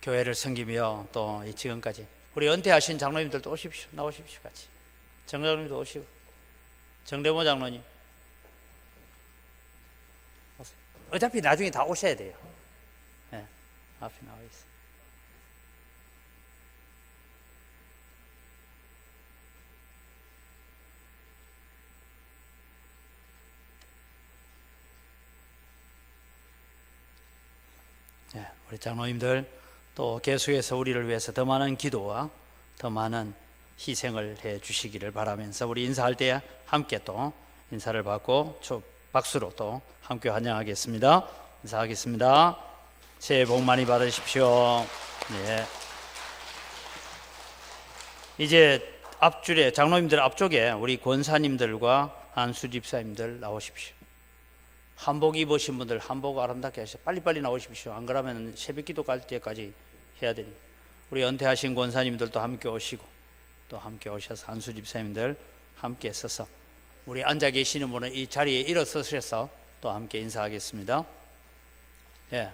교회를 섬기며 또 지금까지 우리 은퇴하신 장로님들도 오십시오. 나오십시오. 같이 정장로님도 오시고 정대모 장로님 오세요. 어차피 나중에 다 오셔야 돼요. 앞에 나와 있어요. 우리 장로님들 또 계속해서 우리를 위해서 더 많은 기도와 더 많은 희생을 해 주시기를 바라면서 우리 인사할 때 함께 또 인사를 받고 박수로 또 함께 환영하겠습니다. 인사하겠습니다. 새해 복 많이 받으십시오. 네. 이제 앞줄에 장로님들 앞쪽에 우리 권사님들과 안수 집사님들 나오십시오. 한복 입으신 분들 한복 아름답게 하셔서 빨리빨리 나오십시오. 안 그러면 새벽기도 갈 때까지 해야 되니까. 우리 은퇴하신 권사님들도 함께 오시고 또 함께 오셔서 안수 집사님들 함께 서서 우리 앉아 계시는 분은 이 자리에 일어서셔서 또 함께 인사하겠습니다. 예.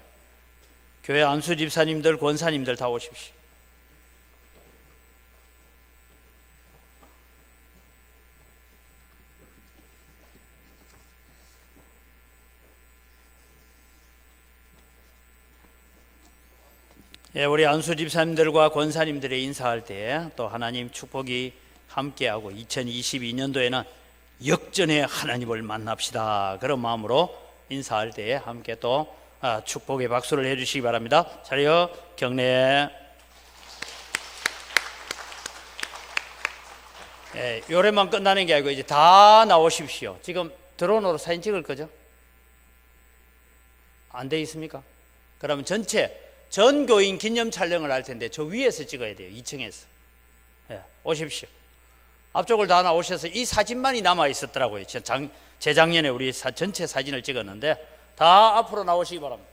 교회 안수 집사님들, 권사님들 다 오십시오. 예, 우리 안수 집사님들과 권사님들의 인사할 때 또 하나님 축복이 함께하고 2022년도에는 역전의 하나님을 만납시다. 그런 마음으로 인사할 때에 함께 또 축복의 박수를 해주시기 바랍니다. 자리요 경례. 예, 요래만 끝나는 게 아니고 이제 다 나오십시오. 지금 드론으로 사진 찍을 거죠? 안 돼 있습니까? 그러면 전 교인 기념 촬영을 할 텐데 저 위에서 찍어야 돼요. 2층에서. 예, 오십시오. 앞쪽을 다 나오셔서 이 사진만이 남아 있었더라고요. 재작년에 우리 전체 사진을 찍었는데 다 앞으로 나오시기 바랍니다.